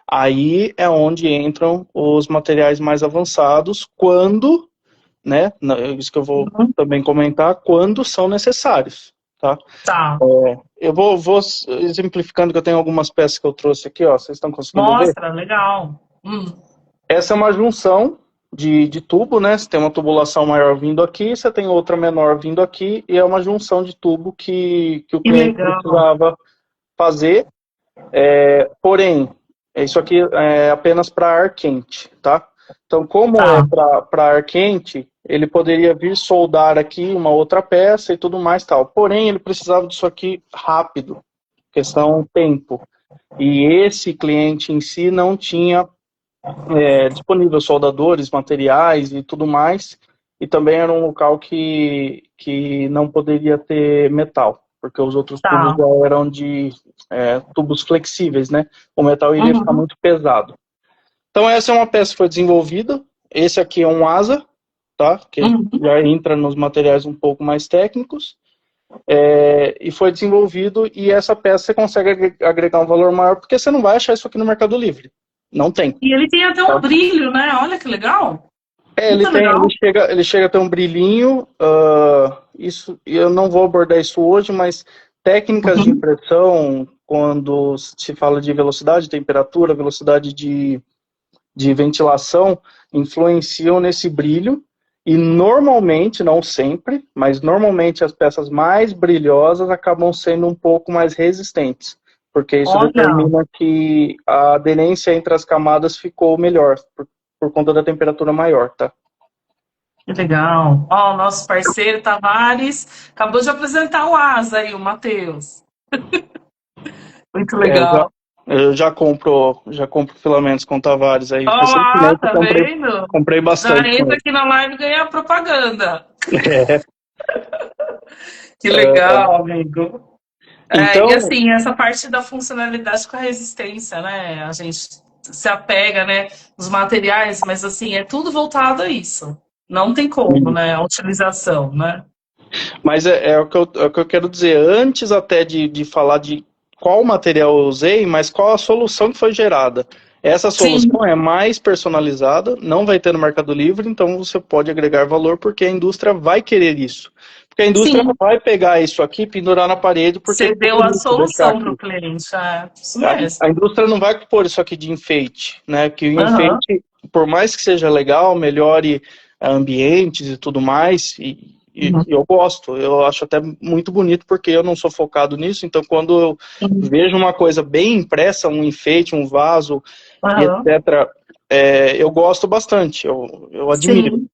Aí é onde entram os materiais mais avançados, quando, né, isso que eu vou Uhum. também comentar, quando são necessários, tá? Tá. Eu vou exemplificando que eu tenho algumas peças que eu trouxe aqui, ó, vocês estão conseguindo ver? Mostra, legal. Essa é uma junção de tubo, né? Você tem uma tubulação maior vindo aqui, você tem outra menor vindo aqui, e é uma junção de tubo que o Que cliente legal. precisava fazer. Porém, isso aqui é apenas para ar quente, tá? Então, como é Tá. para ar quente, ele poderia vir soldar aqui uma outra peça e tudo mais tal. Porém, ele precisava disso aqui rápido, questão tempo. E esse cliente em si não tinha disponível soldadores, materiais e tudo mais, e também era um local que não poderia ter metal, porque os outros tubos Tá. já eram de tubos flexíveis, né? O metal iria ficar Uhum. muito pesado. Então essa é uma peça que foi desenvolvida, esse aqui é um asa, tá? Que Uhum. já entra nos materiais um pouco mais técnicos, e foi desenvolvido, e essa peça você consegue agregar um valor maior, porque você não vai achar isso aqui no Mercado Livre. Não tem. E ele tem até um Tá? brilho, né? Olha que legal. Ele Muito tem, legal. ele chega a ter um brilhinho, isso, eu não vou abordar isso hoje, mas técnicas de Uhum. impressão, quando se fala de velocidade, temperatura, velocidade de ventilação, influenciam nesse brilho, e normalmente, não sempre, mas normalmente as peças mais brilhosas acabam sendo um pouco mais resistentes, porque isso Olha, determina que a aderência entre as camadas ficou melhor, por conta da temperatura maior, tá? que legal. Ó, o nosso parceiro Tavares acabou de apresentar o Asa aí, o Matheus. Muito É, legal. eu já compro filamentos com Tavares aí. Olá, Recentemente eu tá vendo? comprei Já bastante com entra ele. aqui na live e ganha propaganda. É, Que legal, amigo. É, e então, assim, essa parte da funcionalidade com a resistência, né? A gente se apega, né, nos materiais, mas assim, é tudo voltado a isso. Não tem como, né? A utilização, né? mas é o que eu quero dizer. Antes até de falar de qual material eu usei, mas qual a solução que foi gerada. Essa Sim, solução é mais personalizada, não vai ter no Mercado Livre, então você pode agregar valor porque a indústria vai querer isso. Porque a indústria não sim. vai pegar isso aqui e pendurar na parede porque Você ficou deu a bonito deixar solução para aqui. o cliente. É, isso A mesmo. indústria não vai pôr isso aqui de enfeite, né? Que o Aham. enfeite, por mais que seja legal, melhore ambientes e tudo mais, e Uhum. eu gosto, eu acho até muito bonito, porque eu não sou focado nisso, então quando eu Uhum. vejo uma coisa bem impressa, um enfeite, um vaso e Aham. etc., eu gosto bastante, eu admiro. Sim,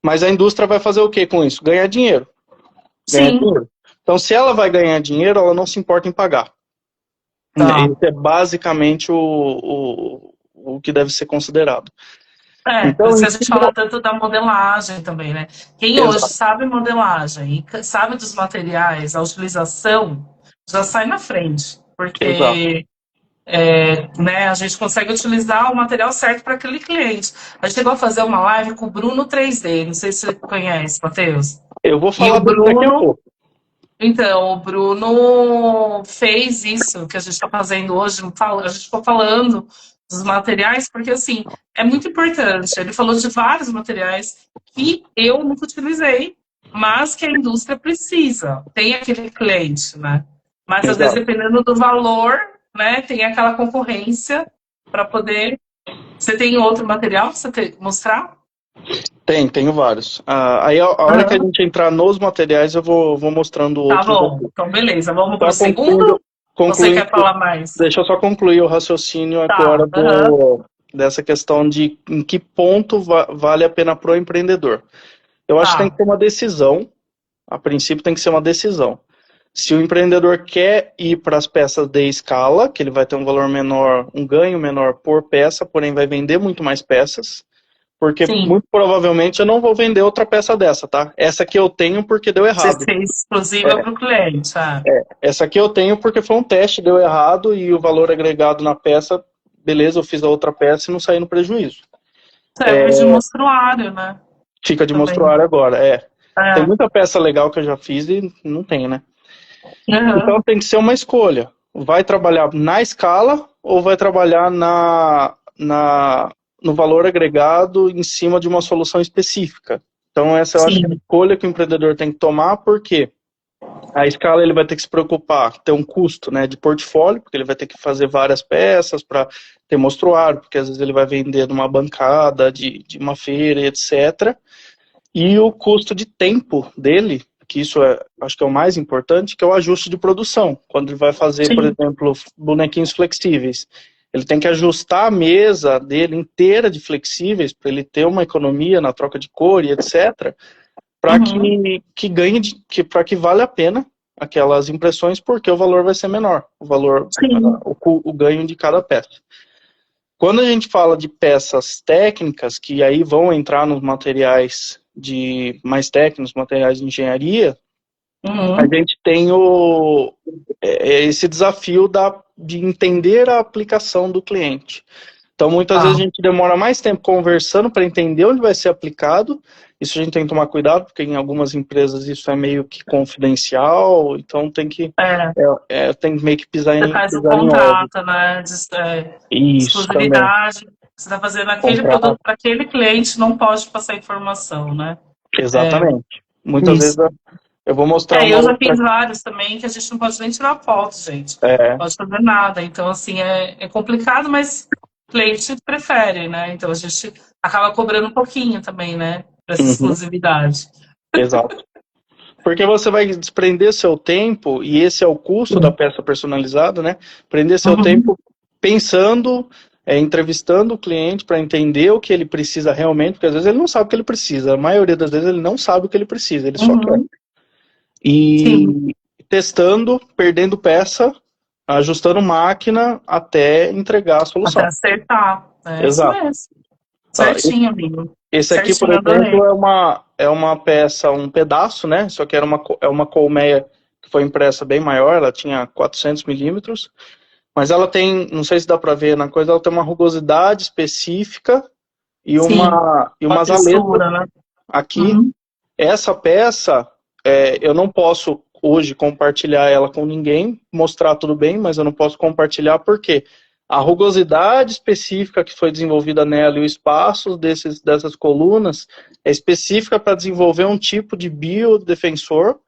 Mas a indústria vai fazer o que com isso? Ganhar dinheiro. Ganhar sim. dinheiro. Então, se ela vai ganhar dinheiro, ela não se importa em pagar. Tá. Esse é basicamente o que deve ser considerado. É, por Então, isso que em a gente cima, fala tanto da modelagem também, né? Quem hoje exato, sabe modelagem e sabe dos materiais, a utilização, já sai na frente. exato. Porque né, a gente consegue utilizar o material certo para aquele cliente. A gente chegou a fazer uma live com o Bruno 3D, não sei se você conhece, Matheus. Eu vou E falar o dele daqui a Bruno, pouco. então, o Bruno fez isso que a gente está fazendo hoje, a gente ficou falando dos materiais, porque assim, é muito importante. Ele falou de vários materiais que eu nunca utilizei, mas que a indústria precisa. Tem aquele cliente, né? Mas às vezes, Exato. dependendo do valor, né, tem aquela concorrência para poder. Você tem outro material para você mostrar? Tenho vários. Aí a hora que a Aham. gente entrar nos materiais, eu vou mostrando Tá outros bom. aqui. Então, beleza. Vamos para o Só segundo? Ou você concluindo, quer falar mais? deixa eu só concluir o raciocínio agora Tá. Aham. dessa questão de em que ponto vale a pena para o empreendedor. Eu acho que tem que Tá. ter uma decisão, a princípio tem que ser uma decisão. Se o empreendedor quer ir para as peças de escala, que ele vai ter um valor menor, um ganho menor por peça, porém vai vender muito mais peças, Porque Sim. muito provavelmente eu não vou vender outra peça dessa, tá? Essa aqui eu tenho porque deu Você errado. fez exclusiva para o cliente, Essa aqui eu tenho porque foi um teste, deu errado e o valor agregado na peça, beleza, eu fiz a outra peça e não saí no prejuízo. Serve de mostruário, né? Fica de Também. mostruário agora, Tem É. muita peça legal que eu já fiz e não tem, né? Uhum. Então tem que ser uma escolha. Vai trabalhar na escala ou vai trabalhar no valor agregado em cima de uma solução específica? Então essa eu acho que é a Sim. escolha que o empreendedor tem que tomar, porque a escala ele vai ter que se preocupar, ter um custo, né, de portfólio, porque ele vai ter que fazer várias peças para ter mostruário, porque às vezes ele vai vender numa bancada de uma feira, etc. E o custo de tempo dele, que isso acho que é o mais importante, que é o ajuste de produção. Quando ele vai fazer, por Sim. exemplo, bonequinhos flexíveis, ele tem que ajustar a mesa dele inteira de flexíveis para ele ter uma economia na troca de cor e etc, para Uhum. que ganhe, para que vale a pena aquelas impressões, porque o valor vai ser menor, Sim. o ganho de cada peça. Quando a gente fala de peças técnicas, que aí vão entrar nos materiais mais técnicos, materiais de engenharia, a Uhum. gente tem esse desafio de entender a aplicação do cliente. Então, muitas vezes Tá. a gente demora mais tempo conversando para entender onde vai ser aplicado. Isso a gente tem que tomar cuidado, porque em algumas empresas isso é meio que confidencial, então É. tem que meio que pisar Você em, faz um pisar em ovos. contrato, né? Isso também, Exclusividade. Você está fazendo aquele produto contrato. para aquele cliente, não pode passar informação, né? É, Exatamente. Muitas vezes isso. eu vou mostrar uma Eu já fiz outra. vários também que a gente não pode nem tirar foto, gente. É, Pode fazer nada. Então, assim, é complicado, mas o cliente prefere, né? Então a gente acaba cobrando um pouquinho também, né? Para essa uhum, exclusividade. exato. Porque você vai desprender seu tempo, e esse é o custo da peça personalizada, né? Prender seu Uhum. tempo pensando, entrevistando o cliente para entender o que ele precisa realmente, porque às vezes ele não sabe o que ele precisa. A maioria das vezes ele não sabe o que ele precisa, ele só quer. Uhum. Sim, E testando, perdendo peça, ajustando máquina até entregar a até solução. acertar. É isso Exato. mesmo. Ó, Certinho, amigo. esse aqui, por Certinho, exemplo, adorei. é uma peça, um pedaço, né? Só que é uma colmeia que foi impressa bem maior, ela tinha 400 milímetros, mas ela tem, não sei se dá para ver na coisa, ela tem uma rugosidade específica Sim, e uma umas aletas textura, né? aqui. Uhum. Essa peça, eu não posso hoje compartilhar ela com ninguém, mostrar tudo bem, mas eu não posso compartilhar porque a rugosidade específica que foi desenvolvida nela e o espaço dessas colunas é específica para desenvolver um tipo de biodefensor,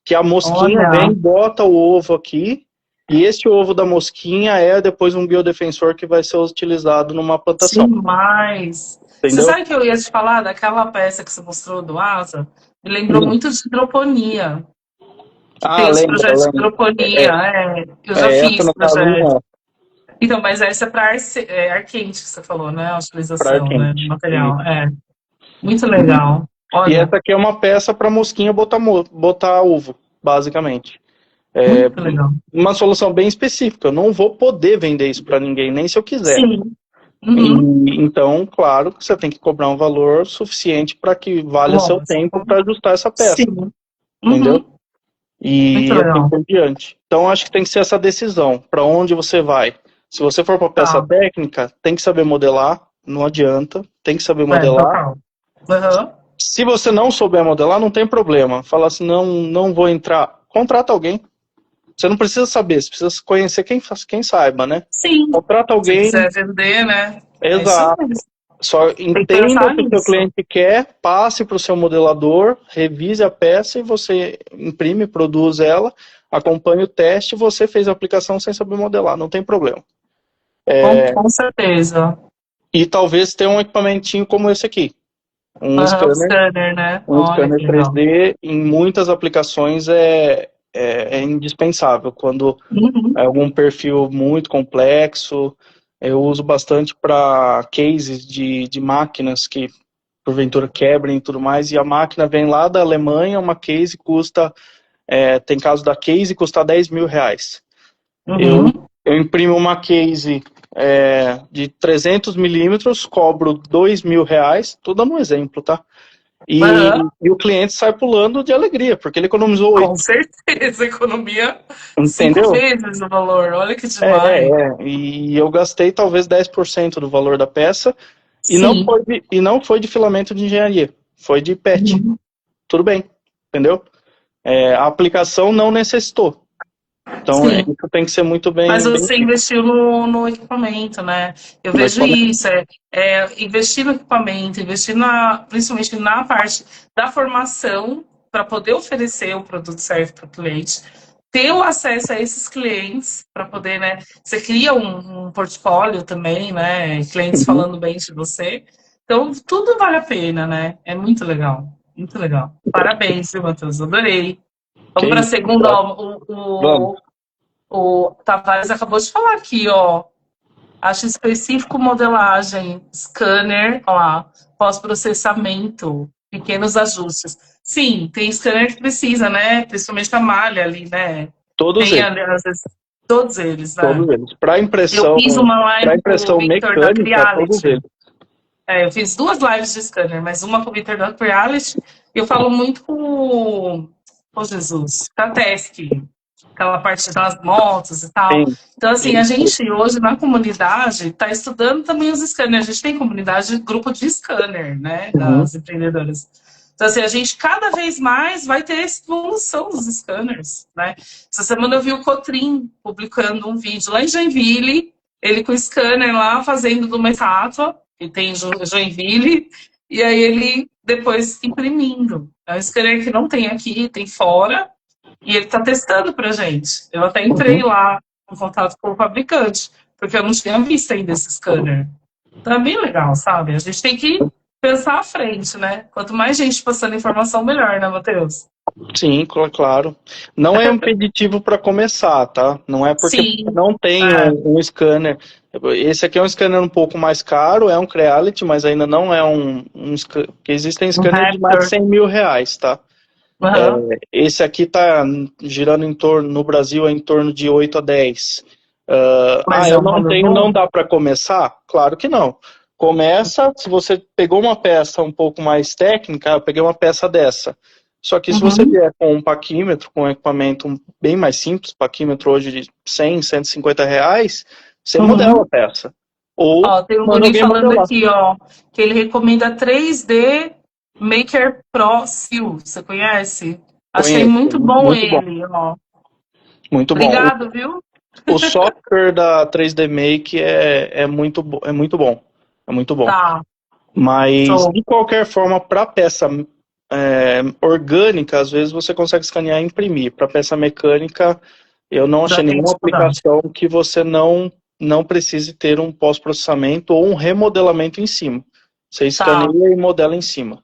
que a mosquinha Olha, vem, bota o ovo aqui, e esse ovo da mosquinha é depois um biodefensor que vai ser utilizado numa plantação, demais. Você entendeu? sabe que eu ia te falar daquela peça que você mostrou do Asa? Me lembrou Hum. muito de hidroponia. Que Ah, tem os lembra, projetos de lembra. hidroponia, eu já Essa fiz no caso projeto. não é. Então, mas essa é para ar quente que você falou, né? A Para ar utilização, né, do quente. material. Muito E, legal. e Olha, essa aqui é uma peça para mosquinha botar ovo, basicamente. É muito legal. uma solução bem específica. Eu não vou poder vender isso para ninguém, nem se eu quiser. Sim. E, Uhum. então, claro, que você tem que cobrar um valor suficiente para que valha seu tempo Lógico. para ajustar essa peça, Sim. entendeu? Uhum. Muito E assim legal. por diante. Então, acho que tem que ser essa decisão. Para onde você vai? Se você for para peça Tá. técnica, tem que saber modelar. Não adianta. Tem que saber modelar. Total. Uhum. Se você não souber modelar, não tem problema. Fala assim, não vou entrar. Contrata alguém. Você não precisa saber, você precisa conhecer quem saiba, né? Sim. Contrata Se alguém, quiser vender, né? É isso exato. mesmo. Só Tem que entenda o pensar que o seu nisso. cliente quer, passe para o seu modelador, revise a peça e você imprime, produz ela, acompanhe o teste, você fez a aplicação sem saber modelar, não tem problema. Com certeza. E talvez tenha um equipamentinho como esse aqui, um Aham, o scanner, scanner, né? um Olha scanner que legal. 3D, em muitas aplicações é indispensável. Quando Uhum. é algum perfil muito complexo, eu uso bastante para cases de máquinas que porventura quebrem e tudo mais, e a máquina vem lá da Alemanha, uma case custa, tem caso da case custar R$ 10.000. Eu, Uhum. eu imprimo uma case de 300 milímetros, cobro R$ 2.000, tô dando um exemplo, tá? Aham. E o cliente sai pulando de alegria, porque ele economizou Com 8, certeza, economia 5 entendeu? vezes o valor. Olha que demais. E eu gastei talvez 10% do valor da peça, Sim. e não foi de filamento de engenharia, foi de PET. Uhum. Tudo bem, entendeu? A aplicação não necessitou. Então, Sim. isso tem que ser muito Mas bem você feito investiu no equipamento, né? Eu no vejo equipamento. isso, investir no equipamento, investir principalmente na parte da formação para poder oferecer o produto certo para o cliente, ter o acesso a esses clientes para poder, né? Você cria um portfólio também, né? Clientes Uhum. falando bem de você. Então, tudo vale a pena, né? É muito legal, muito legal. Parabéns, viu, Matheus? Adorei. Que Vamos para a isso, segunda, tá? ó, Vamos. o Tavares acabou de falar aqui, ó. Acho específico modelagem, scanner, ó, pós-processamento, pequenos ajustes. Sim, tem scanner que precisa, né? Principalmente a malha ali, né? Todos Tem, eles, às vezes, todos eles, né? todos eles. Eu fiz uma Para live com o impressão Victor da mecânica, todos Creality. eles. Eu fiz 2 lives de scanner, mas uma com o Victor da Creality. E eu falo muito com o Jesus, com a Tesc, aquela parte das motos e tal. Sim. Então, assim, a Isso. gente hoje na comunidade está estudando também os scanners. A gente tem comunidade, grupo de scanner, né, Uhum. das empreendedoras. Então, assim, a gente cada vez mais vai ter essa evolução dos scanners, né? Essa semana eu vi o Cotrim publicando um vídeo lá em Joinville, ele com o scanner lá fazendo de uma estátua, que tem em Joinville, e aí ele depois imprimindo. É um scanner que não tem aqui, tem fora, e ele está testando para gente. Eu até entrei Uhum. lá em contato com o fabricante, porque eu não tinha visto ainda esse scanner. Então é bem legal, sabe? A gente tem que pensar à frente, né? Quanto mais gente passando informação, melhor, né, Matheus? Sim, claro. Não é um impeditivo para começar, tá? Não é porque Sim, não tem é, um scanner. Esse aqui é um scanner um pouco mais caro, é um Creality, mas ainda não é porque existem um scanners de mais de Raptor. R$ 100.000, tá? Uhum. Esse aqui tá girando no Brasil é em torno de 8 a 10. Mas é Eu um não valor tenho, não bom? dá para começar? Claro que não. Começa, se você pegou uma peça um pouco mais técnica, eu peguei uma peça dessa. Só que se você Uhum, vier com um paquímetro, com um equipamento bem mais simples, paquímetro hoje de 100, R$ 150, você modela a uhum. peça. Ou Ó, tem um manda guri alguém falando modelar. aqui, ó, que ele recomenda 3D Maker Pro Seal. Você conhece? Achei Conheço, muito bom muito bom. ele, ó. Muito bom. Obrigado, viu? O software da 3D Make é muito, é muito bom. É muito bom. Tá, Mas, show. de qualquer forma, para peça orgânica, às vezes você consegue escanear e imprimir. Para peça mecânica, eu não Já achei tem nenhuma dificuldade. aplicação que você não precise ter um pós-processamento ou um remodelamento em cima. Você Tá. escaneia e modela em cima.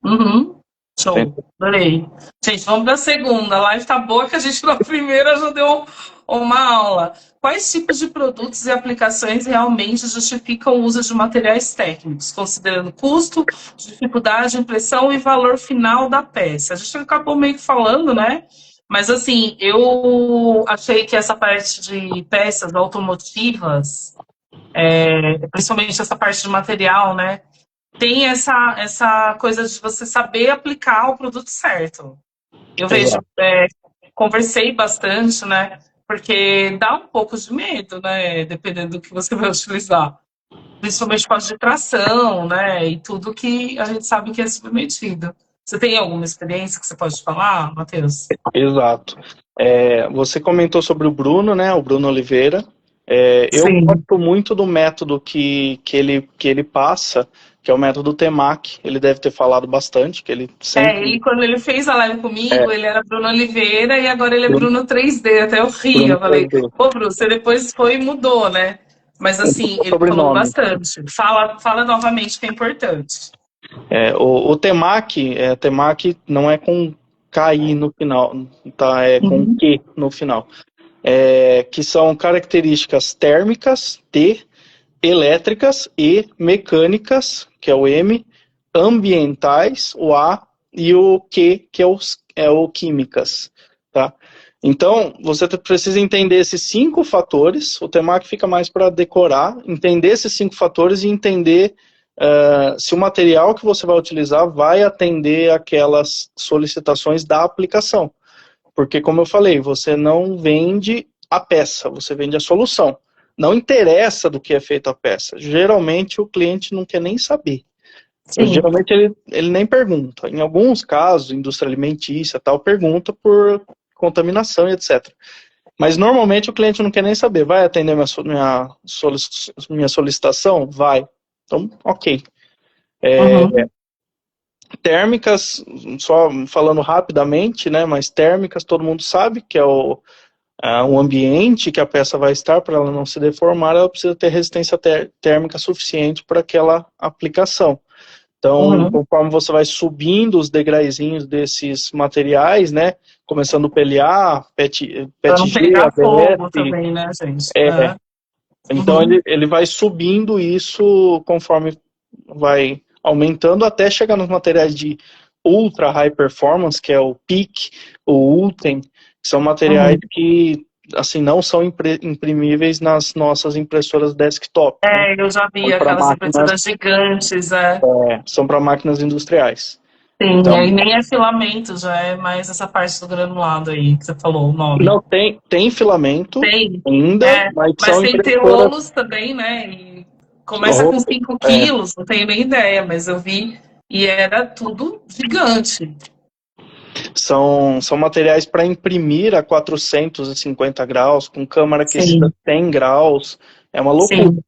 Uhum. Show. Entendeu? Adorei. Gente, vamos para a segunda. A live tá boa que a gente na primeira já deu uma aula. Quais tipos de produtos e aplicações realmente justificam o uso de materiais técnicos, considerando custo, dificuldade, impressão e valor final da peça? A gente acabou meio que falando, né? Mas assim, eu achei que essa parte de peças automotivas, principalmente essa parte de material, né? Tem essa coisa de você saber aplicar o produto certo. Eu vejo, Exato. conversei bastante, né? Porque dá um pouco de medo, né? Dependendo do que você vai utilizar. Principalmente por causa de tração, né? E tudo que a gente sabe que é submetido. Você tem alguma experiência que você pode falar, Matheus? Exato. Você comentou sobre o Bruno, né? O Bruno Oliveira. Eu Sim. gosto muito do método que ele passa, que é o método TEMAC. Ele deve ter falado bastante, que ele sempre. Quando ele fez a live comigo, É, ele era Bruno Oliveira e agora ele é Bruno, Bruno 3D. Até eu ri, Bruno eu falei, 3D. pô, Bruno, você depois foi e mudou, né? Mas assim, O ele falou sobrenome. bastante. Fala novamente que é importante. O TEMAC, TEMAC não é com KI no final, tá? É com Uhum. Q no final. Que são características térmicas, T, elétricas e mecânicas, que é o M, ambientais, o A, e o Q, que é o químicas, tá? Então, você precisa entender esses 5 fatores, o Temaki fica mais para decorar, entender esses 5 fatores e entender se o material que você vai utilizar vai atender aquelas solicitações da aplicação. Porque, como eu falei, você não vende a peça, você vende a solução. Não interessa do que é feita a peça. Geralmente, o cliente não quer nem saber. Sim. Geralmente, ele nem pergunta. Em alguns casos, indústria alimentícia tal, pergunta por contaminação e etc. Mas, normalmente, o cliente não quer nem saber. Vai atender minha solicitação? Vai. Então, ok. Uhum. Térmicas, só falando rapidamente, né, mas térmicas todo mundo sabe que é o ambiente que a peça vai estar, para ela não se deformar, ela precisa ter resistência térmica suficiente para aquela aplicação. Então, Uhum. conforme você vai subindo os degraizinhos desses materiais, né, começando PLA, Para não PETG, pegar fogo ABS, também, né, gente? é, É. então Uhum. ele vai subindo isso conforme vai aumentando até chegar nos materiais de ultra high performance, que é o PEEK, o ULTEM, que são materiais Uhum. que assim não são imprimíveis nas nossas impressoras desktop, né? É, eu já vi São para aquelas máquinas, impressoras gigantes, é. são para máquinas industriais. Sim, Então, aí nem é filamento, já é mais essa parte do granulado aí que você falou o nome. não tem filamento Tem, ainda, é, mas mas são tem impressoras. teolos também, né? E começa com 5 É, quilos, não tenho nem ideia, mas eu vi e era tudo gigante. são materiais para imprimir a 450 graus, com câmara aquecida Sim, 100 graus, é uma loucura. sim.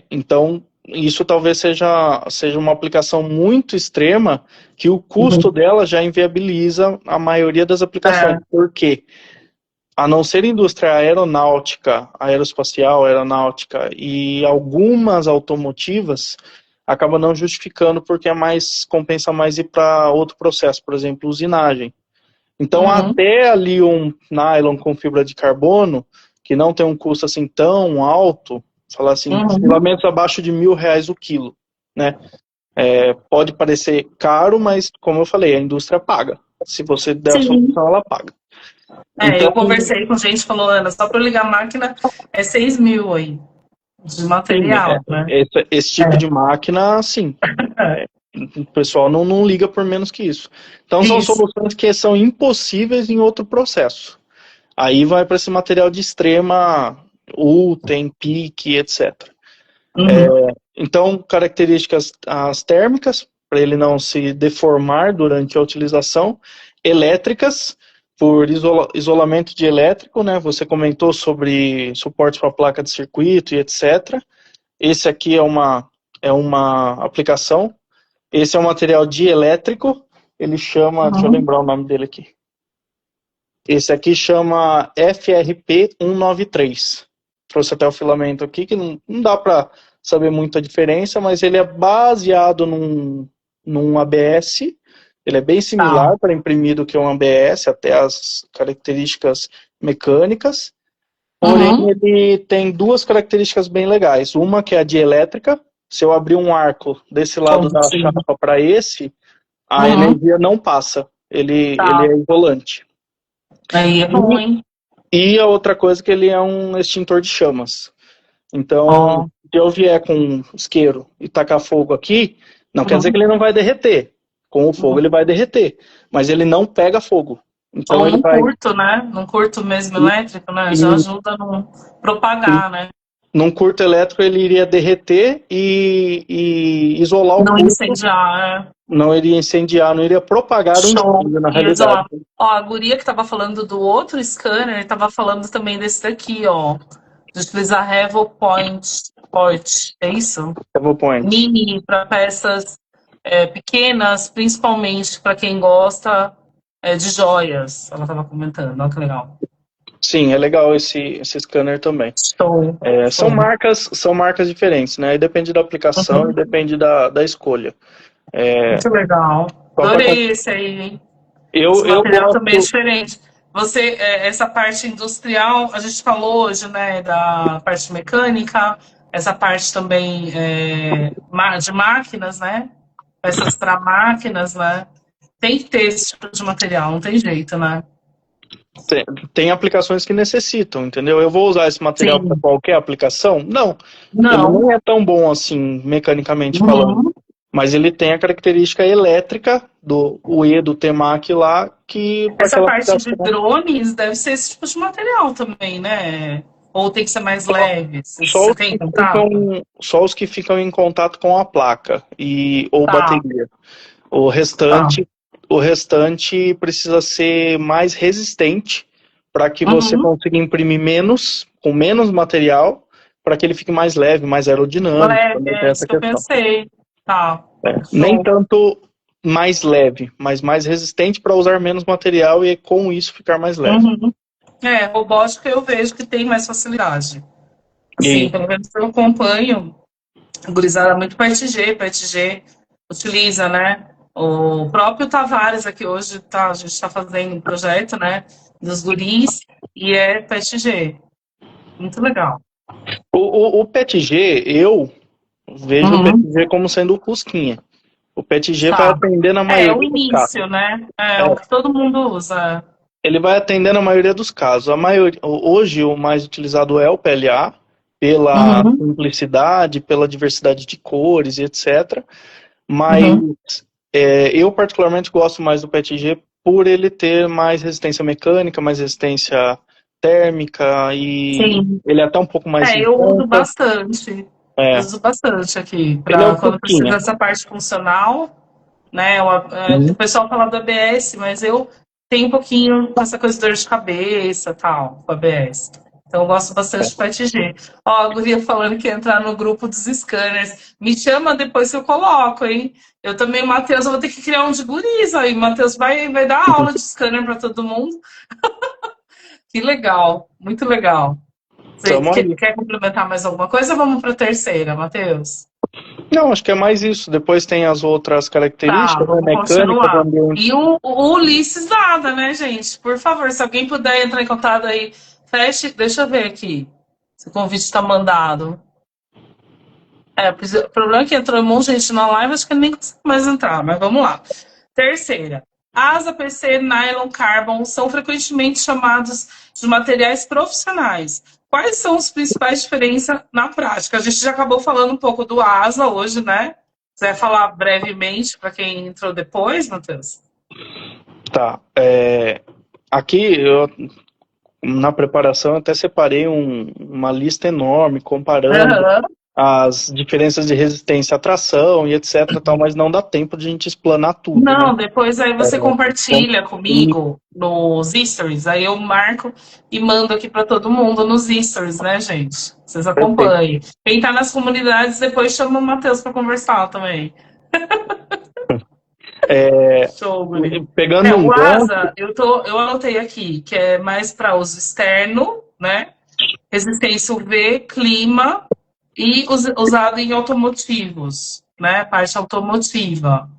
Então, isso talvez seja uma aplicação muito extrema, que o custo Uhum. dela já inviabiliza a maioria das aplicações. É, Por quê? A não ser indústria aeronáutica, aeroespacial, aeronáutica e algumas automotivas, acaba não justificando porque compensa mais ir para outro processo, por exemplo, usinagem. Então, uhum, até ali um nylon com fibra de carbono, que não tem um custo assim tão alto, falar assim, uhum. filamentos abaixo de R$ 1.000 o quilo, né? Pode parecer caro, mas como eu falei, a indústria paga. Se você der a Sim. solução, ela paga. É, Então, eu conversei com gente que falou, Ana, só para ligar a máquina é 6 mil aí, de sim, material, né? esse tipo É, de máquina, sim, é. o pessoal não liga por menos que isso. Então, são Isso. soluções que são impossíveis em outro processo. Aí vai para esse material de extrema UTEM, PIC, etc. Uhum. Então, características as térmicas, para ele não se deformar durante a utilização, elétricas, por isolamento de elétrico, né? Você comentou sobre suporte para placa de circuito e etc. Esse aqui é uma aplicação. Esse é um material dielétrico, ele chama, deixa eu Uhum. lembrar o nome dele aqui. Esse aqui chama FRP 193. Trouxe até o filamento aqui, que não dá para saber muito a diferença, mas ele é baseado num ABS. Ele é bem Tá. similar para imprimir do que um ABS, até as características mecânicas. Porém, Uhum. ele tem duas características bem legais. Uma que é a dielétrica. Se eu abrir um arco desse lado da Combustível. chapa para esse, a Uhum. energia não passa. Ele Tá. é isolante. Aí é bom, E hein? E a outra coisa é que ele é um extintor de chamas. Então, Ó. se eu vier com um isqueiro e tacar fogo aqui, não quer dizer que Uhum. ele não vai derreter. Com o fogo Uhum. ele vai derreter, mas ele não pega fogo. Então Ou ele num vai curto, né? Num curto mesmo e, elétrico, né? Já e ajuda a não propagar, né? num curto elétrico ele iria derreter e isolar o Não curto, incendiar, é. não iria incendiar, não iria propagar o Show. incêndio na E realidade. isolar. Ó, a guria que tava falando do outro scanner, tava falando também desse daqui, ó. De utilizar Revel Point, é isso? Level Point. Mini para peças pequenas, principalmente para quem gosta de joias. Ela estava comentando, olha que legal. Sim, é legal esse scanner também. Show, São show. marcas diferentes, né? E depende da aplicação e Uhum. depende da escolha. Muito legal. Só para Adorei esse aí, hein? Esse eu material também é gosto. diferente. Você, essa parte industrial, a gente falou hoje, né, da parte mecânica, essa parte também de máquinas, né? Peças para máquinas, né? Tem que ter esse tipo de material, não tem jeito, né? Tem, tem aplicações que necessitam, entendeu? Eu vou usar esse material para Sim. qualquer aplicação? Não. Ele Não. não é tão bom assim, mecanicamente falando. Uhum. Mas ele tem a característica elétrica do o E do Temac lá, que para Essa aquela parte de aplicação. drones deve ser esse tipo de material também, né? Ou tem que ser mais leve? Só Você os tem que contato? ficam, só os que ficam em contato com a placa ou Tá, bateria. O tá. restante, o restante precisa ser mais resistente para que você Uhum. consiga imprimir menos, com menos material, para que ele fique mais leve, mais aerodinâmico. Leve, Também tem é essa isso que eu questão. pensei. Tá, Nem show. tanto mais leve, mas mais resistente para usar menos material e com isso ficar mais leve. Uhum. É, robótica eu vejo que tem mais facilidade. Assim, E pelo menos eu acompanho, gurizada muito PETG utiliza, né? O próprio Tavares aqui hoje, tá, a gente está fazendo um projeto, né, dos guris, e é PETG. Muito legal. o PETG, eu vejo o Uhum. PETG como sendo o Fusquinha. O PETG vai Tá. atender na É, o maioria dos casos. início, né? É o que todo mundo usa. Ele vai atender na maioria dos casos. Hoje, o mais utilizado é o PLA, pela Uhum. simplicidade, pela diversidade de cores e etc. Mas Uhum. eu particularmente gosto mais do PETG por ele ter mais resistência mecânica, mais resistência térmica e Sim. ele é até um pouco mais É, em eu uso conta. bastante. Eu É, uso bastante aqui, ele é o para quando precisa Fusquinha. dessa parte funcional, né? O Uhum. pessoal fala do ABS, mas eu tenho um pouquinho com essa coisa de dor de cabeça tal, com o ABS. Então eu gosto bastante do PETG. Ó, a guria falando que ia entrar no grupo dos scanners. Me chama depois que eu coloco, hein? Eu também, Matheus, eu vou ter que criar um de guris aí. Matheus vai dar aula de scanner para todo mundo. Que legal, muito legal. Você Tamo aí. quer complementar mais alguma coisa ou vamos para a terceira, Matheus? Não, acho que é mais isso. Depois tem as outras Tá, características, né? vamos Mecânica do continuar. E ambiente. o Ulisses nada, né, gente? Por favor, se alguém puder entrar em contato aí, feche. Deixa eu ver aqui se o convite está mandado. É, o problema é que entrou um monte de gente na live, acho que ele nem consegue mais entrar, mas vamos lá. Terceira. Asa, PC, nylon, carbon são frequentemente chamados de materiais profissionais. Quais são as principais diferenças na prática? A gente já acabou falando um pouco do asa hoje, né? Você vai falar brevemente para quem entrou depois, Matheus? Tá. Aqui, na preparação, eu até separei uma lista enorme comparando Aham. as diferenças de resistência à tração e etc, tal, mas não dá tempo de a gente explanar tudo, né? Não, depois aí você Então, compartilha e, comigo nos stories, aí eu marco e mando aqui para todo mundo nos stories, né, gente? Vocês perfeito. acompanhem. Quem tá nas comunidades, depois chama o Matheus para conversar também. Show, Guri. Pegando É, um o gancho, ASA, eu anotei aqui, que é mais para uso externo, né? Resistência UV, clima e usado em automotivos, né? Parte automotiva.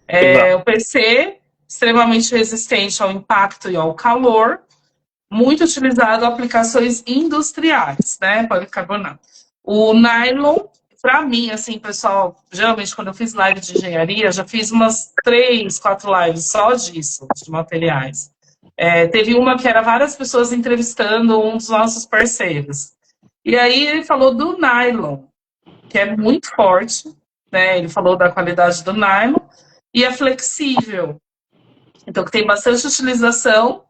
exato. O PC, extremamente resistente ao impacto e ao calor, muito utilizado em aplicações industriais, né? Policarbonato. O nylon, para mim, assim, pessoal, geralmente quando eu fiz live de engenharia, já fiz umas 3, 4 lives só disso, de materiais. Teve uma que era várias pessoas entrevistando um dos nossos parceiros. E aí ele falou do nylon, que é muito forte, né? Ele falou da qualidade do nylon e é flexível. Então, que tem bastante utilização,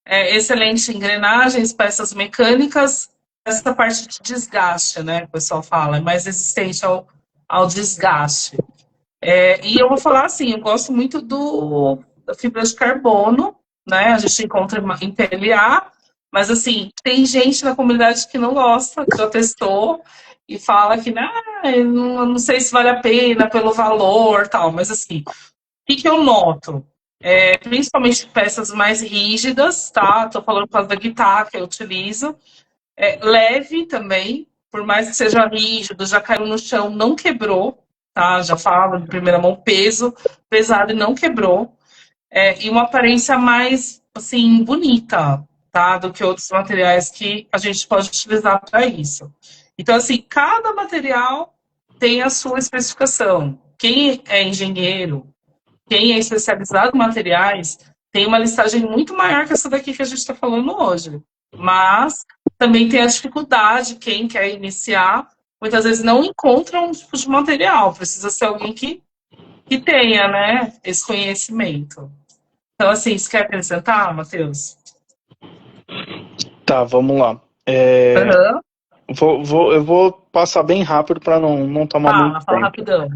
excelente engrenagens, peças mecânicas, essa parte de desgaste, né? O pessoal fala, é mais resistente ao desgaste. E eu vou falar assim, eu gosto muito da fibra de carbono, né? A gente encontra em PLA, mas assim, tem gente na comunidade que não gosta, que já testou e fala que não sei se vale a pena pelo valor tal, mas assim, que eu noto? Principalmente peças mais rígidas, tá? Tô falando por causa da guitarra que eu utilizo. Leve também, por mais que seja rígido, já caiu no chão, não quebrou, tá? Já falo de primeira mão, peso, pesado e não quebrou. E uma aparência mais, assim, bonita, tá? Do que outros materiais que a gente pode utilizar para isso. Então, assim, cada material tem a sua especificação. Quem é engenheiro, quem é especializado em materiais tem uma listagem muito maior que essa daqui que a gente está falando hoje. Mas também tem a dificuldade, quem quer iniciar, muitas vezes não encontra um tipo de material. Precisa ser alguém que tenha, né, esse conhecimento. Então, assim, você quer acrescentar, Matheus? Tá, vamos lá. Aham. Eu vou passar bem rápido para não tomar muito Fala tempo. rapidão.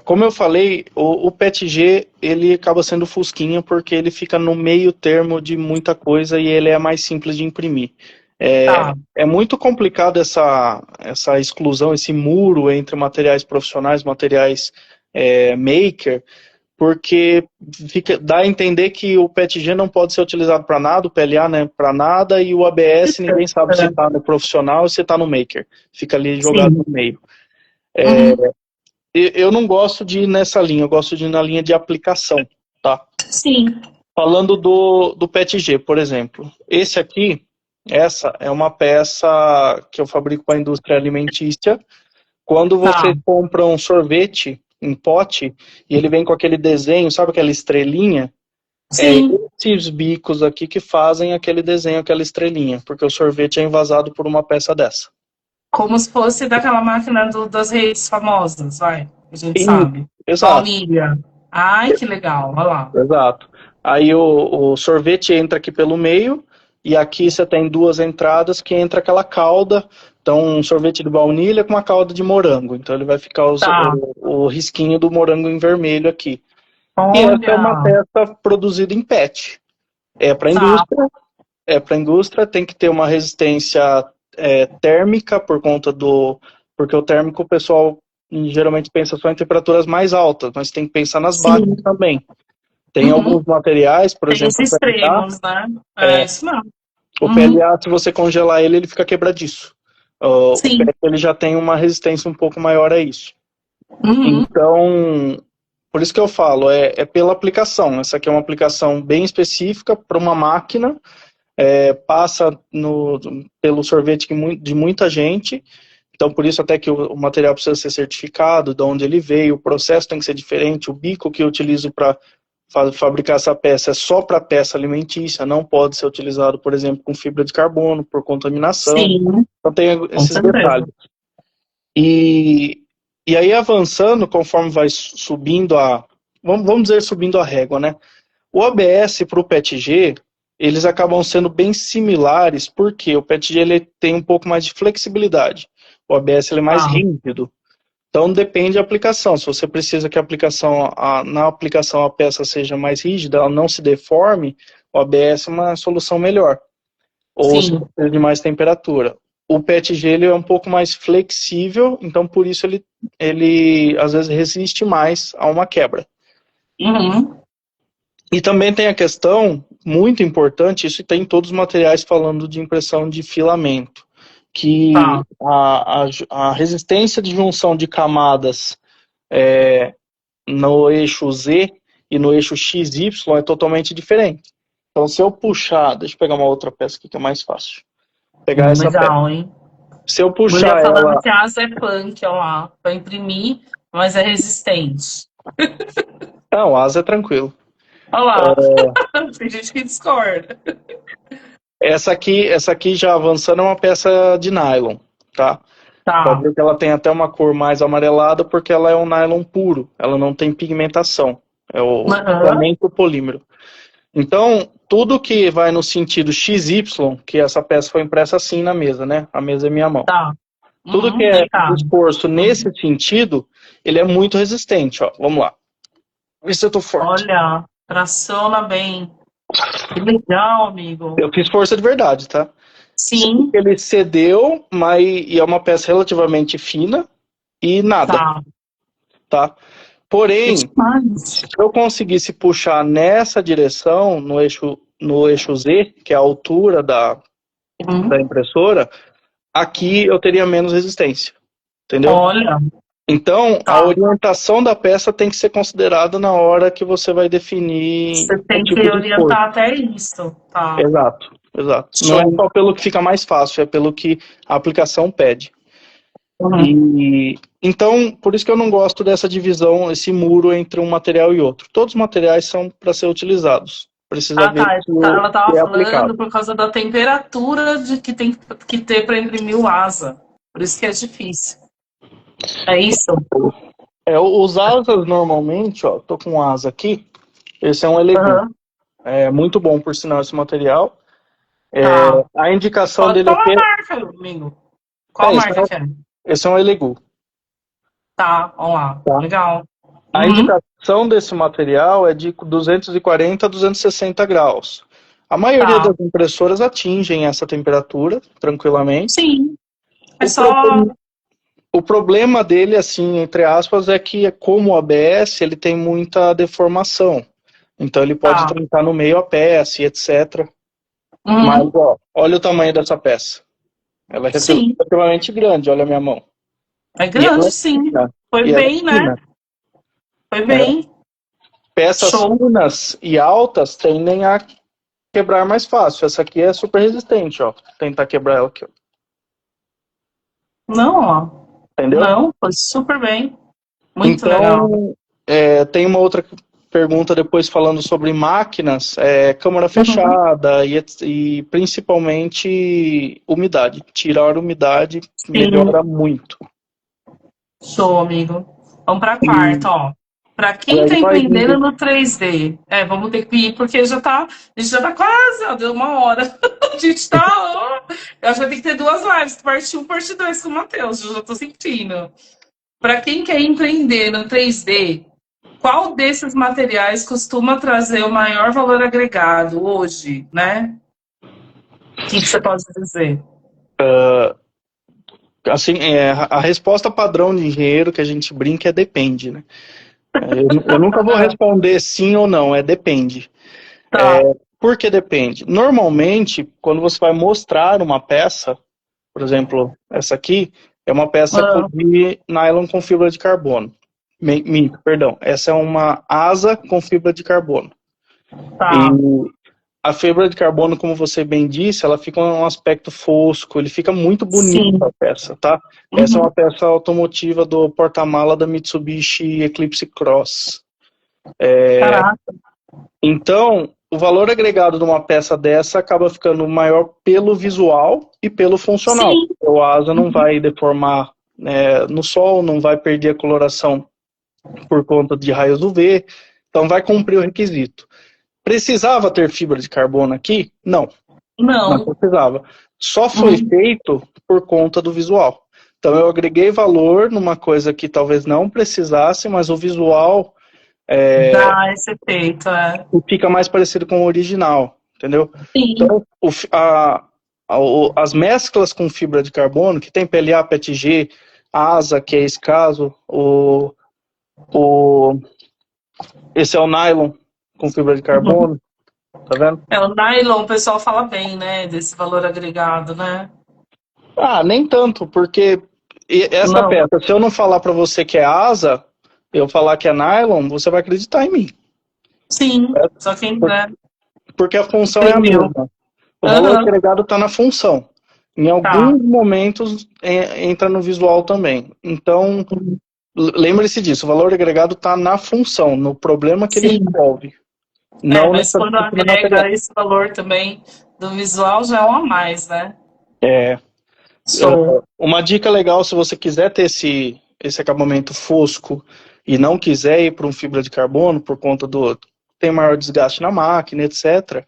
Como eu falei, o PETG ele acaba sendo fusquinha porque ele fica no meio termo de muita coisa e ele é mais simples de imprimir. Tá. É muito complicado essa exclusão, esse muro entre materiais profissionais, materiais maker, porque dá a entender que o PETG não pode ser utilizado para nada, o PLA né, para nada, e o ABS ninguém sabe se está no profissional ou se está no maker. Fica ali jogado Sim. no meio. Uhum. Eu não gosto de ir nessa linha, eu gosto de ir na linha de aplicação, tá? Sim. Falando do PETG, por exemplo. Essa é uma peça que eu fabrico para a indústria alimentícia. Quando Tá. você compra um sorvete em pote e ele vem com aquele desenho, sabe aquela estrelinha? É Sim. esses bicos aqui que fazem aquele desenho, aquela estrelinha, porque o sorvete é envasado por uma peça dessa. Como se fosse daquela máquina das redes famosas, vai. A gente Isso, sabe. exato, Baunilha. Ai, que legal. Olha lá. exato. Aí o sorvete entra aqui pelo meio e aqui você tem duas entradas que entra aquela calda. Então, um sorvete de baunilha com uma calda de morango. Então, ele vai ficar Tá. o risquinho do morango em vermelho aqui. E essa é uma Olha. peça produzida em PET. É para Tá. indústria, tem que ter uma resistência térmica porque o térmico o pessoal geralmente pensa só em temperaturas mais altas, mas tem que pensar nas baixas Sim. também. Tem Uhum. alguns materiais, por Tem os exemplo, extremos, né? É isso mesmo. o Uhum. PLA, se você congelar ele fica quebradiço. O Sim. PET ele já tem uma resistência um pouco maior a isso. Uhum. Então, por isso que eu falo, é pela aplicação. Essa aqui é uma aplicação bem específica para uma máquina, passa pelo sorvete de muita gente, então por isso até que o material precisa ser certificado, de onde ele veio, o processo tem que ser diferente, o bico que eu utilizo para fabricar essa peça é só para peça alimentícia, não pode ser utilizado, por exemplo, com fibra de carbono, por contaminação, Sim, então tem com esses certeza. detalhes. E, e aí avançando, conforme vai subindo vamos dizer subindo a régua, né? O ABS para o PETG, eles acabam sendo bem similares, porque o PETG ele tem um pouco mais de flexibilidade. O ABS ele é mais Tá. rígido. Então depende da aplicação. Se você precisa que na aplicação a peça seja mais rígida, ela não se deforme, o ABS é uma solução melhor. Ou se Sim. precisa de mais temperatura. O PETG ele é um pouco mais flexível, então por isso ele às vezes resiste mais a uma quebra. Uhum. E também tem a questão, muito importante, isso tem em todos os materiais falando de impressão de filamento, que Tá. a resistência de junção de camadas no eixo Z e no eixo XY é totalmente diferente. Então, se eu puxar, deixa eu pegar uma outra peça aqui que é mais fácil. Pegar essa peça. Legal, hein? Se eu Mulher puxar falando ela. que a asa é punk, ó lá, para imprimir, mas é resistente. Não, asa é tranquilo. Olha lá, tem gente que discorda. Essa aqui já avançando é uma peça de nylon, tá? Pode Tá. ver que ela tem até uma cor mais amarelada porque ela é um nylon puro, ela não tem pigmentação, é o Aham. filamento polímero. Então, tudo que vai no sentido XY, que essa peça foi impressa assim na mesa, né? A mesa é minha mão. Tá. Tudo que Uhum, é deitado. exposto nesse Uhum. sentido, ele é muito resistente, ó. Vamos lá. Vê se eu tô forte. Olha, traciona bem. Que legal, amigo. Eu fiz força de verdade, tá? Você vê Sim, que ele cedeu, mas e é uma peça relativamente fina e nada, tá. tá? Que Porém, demais. se eu conseguisse puxar nessa direção, no eixo Z, que é a altura da Uhum. impressora, aqui eu teria menos resistência, entendeu? Olha, Então, a tá. orientação da peça tem que ser considerada na hora que você vai definir Você o tem que tipo de esforço. orientar até isso. Tá. Exato, exato. Não é Show. só pelo que fica mais fácil, é pelo que a aplicação pede. Uhum. E então, por isso que eu não gosto dessa divisão, esse muro entre um material e outro. Todos os materiais são para ser utilizados. precisa Ah, ver tá. Ela se tava é aplicado. falando por causa da temperatura de que tem que ter para imprimir o asa. Por isso que é difícil. É isso? Os asas normalmente, ó, tô com um asa aqui, esse é um Elegoo. Aham. É muito bom, por sinal, esse material. Tá. A indicação Pode dele falar aqui a marca, amigo. Qual é, marca que é? esse é um Elegoo. Tá, vamos lá. Tá? Legal. A Uhum. indicação desse material é de 240 a 260 graus. A maioria Tá. das impressoras atingem essa temperatura tranquilamente. Sim. É O, só. pro- o problema dele, assim, entre aspas, é que, como o ABS, ele tem muita deformação. Então, ele pode Tá. trancar no meio a peça e etc. Mas, Uhum. ó, olha o tamanho dessa peça. Ela é Sim. relativamente grande, olha a minha mão. É E ela grande, é sim. fina. Foi E ela é bem, né? fina. Foi Né? bem. Peças Show. finas e altas tendem a quebrar mais fácil. Essa aqui é super resistente, ó. Vou tentar quebrar ela aqui, ó. Não, ó. Entendeu? Não, foi super bem. Muito legal. Então, tem uma outra pergunta depois falando sobre máquinas, câmara Uhum. fechada e principalmente umidade. Tirar a umidade Sim. melhora muito. Show, amigo. Vamos para a E, quarta, ó. Para e quem aí está vai empreendendo vindo. no 3D, vamos ter que ir, porque a gente já tá quase, ó, deu uma hora. A gente tá, ó, eu acho que vai ter que ter duas lives, parte um, parte 2 com o Matheus, eu já tô sentindo. Para quem quer empreender no 3D, qual desses materiais costuma trazer o maior valor agregado hoje, né? O que você pode dizer? Assim, a resposta padrão de engenheiro que a gente brinca é depende, né? Eu nunca vou responder sim ou não, depende. Tá. Por que depende? Normalmente, quando você vai mostrar uma peça, por exemplo, essa aqui é uma peça Ah, de nylon com fibra de carbono. Perdão, essa é uma asa com fibra de carbono. E tá. a fibra de carbono, como você bem disse, ela fica um aspecto fosco, ele fica muito bonito Sim. a peça, tá? Essa é uma Uhum. peça automotiva do porta-mala da Mitsubishi Eclipse Cross. Caraca. Então, o valor agregado de uma peça dessa acaba ficando maior pelo visual e pelo funcional. Sim. O asa não vai deformar, no sol, não vai perder a coloração por conta de raios UV, então vai cumprir o requisito. Precisava ter fibra de carbono aqui? Não, não Não. precisava. Só foi Uhum. feito por conta do visual. Então eu agreguei valor numa coisa que talvez não precisasse, mas o visual Dá esse efeito, é. fica mais parecido com o original, entendeu? Sim. Então, as mesclas com fibra de carbono, que tem PLA, PETG, ASA, que é esse caso, o, esse é o nylon com fibra de Uhum. carbono, tá vendo? É, o nylon, o pessoal fala bem, né? Desse valor agregado, né? Ah, nem tanto, porque essa Não. peça, se eu não falar para você que é asa, eu falar que é nylon, você vai acreditar em mim. Sim. Certo? Só quem, né, Porque a função é a imprimiu. mesma. O valor Aham. agregado está na função. Em Tá. alguns momentos entra no visual também. Então, lembre-se disso, o valor agregado está na função, no problema que ele Sim. resolve, É, não mas quando necessariamente no material. agrega esse valor também do visual, já é um a mais, né? É, Show. uma dica legal, se você quiser ter esse acabamento fosco e não quiser ir para um fibra de carbono por conta do tem maior desgaste na máquina, etc.,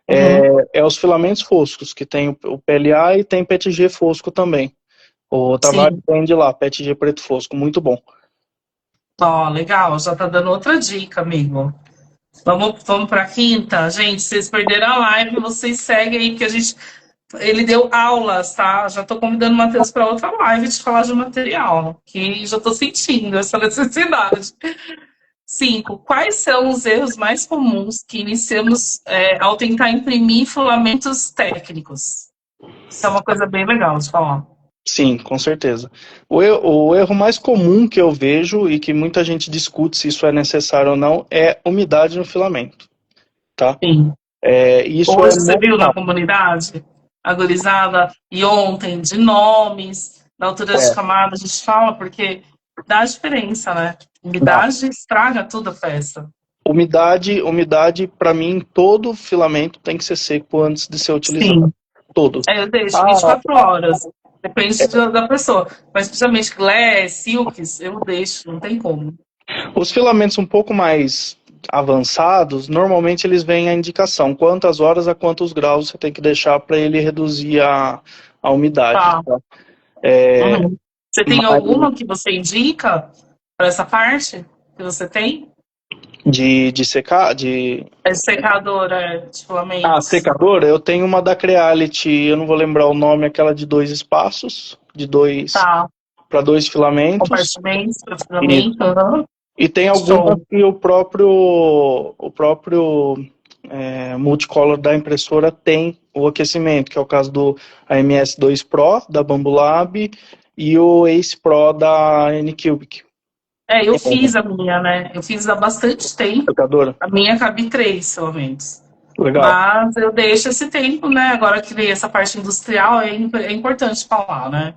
Uhum. os filamentos foscos, que tem o PLA e tem PETG fosco também. O Tavares Sim. vende lá, PETG preto fosco, muito bom. Ó, legal. Já tá dando outra dica, amigo. Vamos para a quinta? Gente, vocês perderam a live, vocês seguem aí, porque ele deu aulas, tá? Já estou convidando o Matheus para outra live de falar de material, que já estou sentindo essa necessidade. 5. Quais são os erros mais comuns que iniciamos ao tentar imprimir filamentos técnicos? Isso é uma coisa bem legal de falar. Sim, com certeza. O erro mais comum que eu vejo e que muita gente discute se isso é necessário ou não é umidade no filamento, tá? Sim. Isso é Hoje você viu na normal. comunidade a gurizada e ontem de nomes, da altura de É, camada, a gente fala porque dá diferença, né? dá. Umidade estraga tudo a festa. umidade para mim, todo filamento tem que ser seco antes de ser utilizado. Sim. Todo. Eu deixo 24 horas. Depende da pessoa. Mas principalmente glass, silks, eu deixo, não tem como. Os filamentos um pouco mais avançados, normalmente eles vêm a indicação quantas horas a quantos graus você tem que deixar para ele reduzir a umidade. Tá. Tá? Você tem alguma que você indica para essa parte que você tem? De secar? É secadora de filamentos. Secadora? Eu tenho uma da Creality, eu não vou lembrar o nome, aquela de 2 espaços, Tá. para 2 filamentos. Compartimentos para filamento. E tem algumas que o próprio multicolor da impressora tem o aquecimento, que é o caso do AMS2 Pro, da Bambu Lab, e o Ace Pro da Anycubic. Eu fiz a minha, né? Eu fiz há bastante tempo. Secadora. A minha cabe 3 filamentos. Legal. Mas eu deixo esse tempo, né? Agora que veio essa parte industrial, é importante falar, né?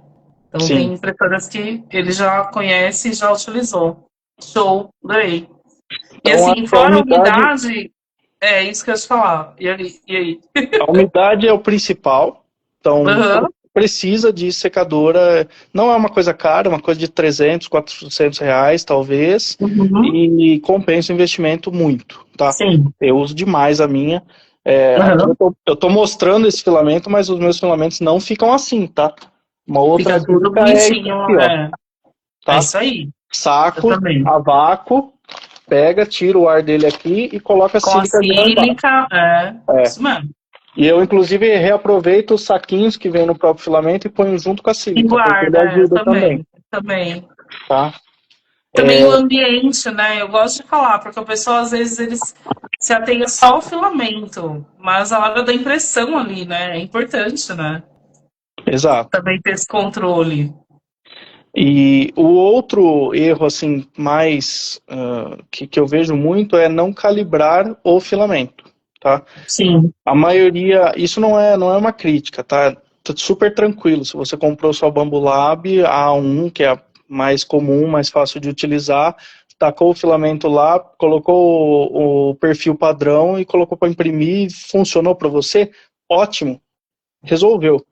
Então Sim. tem impressoras que ele já conhece e já utilizou. Show, adorei. E Então, assim, fora a umidade, é isso que eu ia te falar. E aí? A umidade é o principal. Então, precisa de secadora. Não é uma coisa cara, é uma coisa de 300, 400 reais, talvez. E compensa o investimento muito, tá? Sim. Eu uso demais a minha. Eu tô mostrando esse filamento, mas os meus filamentos não ficam assim, tá? Uma outra fica tudo bonitinho, tá? É isso aí. Saco, a vácuo, pega, tira o ar dele aqui e coloca a sílica. Isso mesmo. E eu, inclusive, reaproveito os saquinhos que vem no próprio filamento e ponho junto com a sílica. E guarda, também. Tá? Também o ambiente, né? Eu gosto de falar, porque o pessoal, às vezes, eles se atém só ao filamento, mas a hora da impressão ali, né? É importante, né? Exato. Também ter esse controle. E o outro erro, assim, mais que eu vejo muito é não calibrar o filamento, tá? Sim. A maioria, isso não é uma crítica, tá? Tá super tranquilo. Se você comprou sua Bambu Lab A1, que é a mais comum, mais fácil de utilizar, tacou o filamento lá, colocou o perfil padrão e colocou para imprimir, funcionou para você, ótimo, resolveu.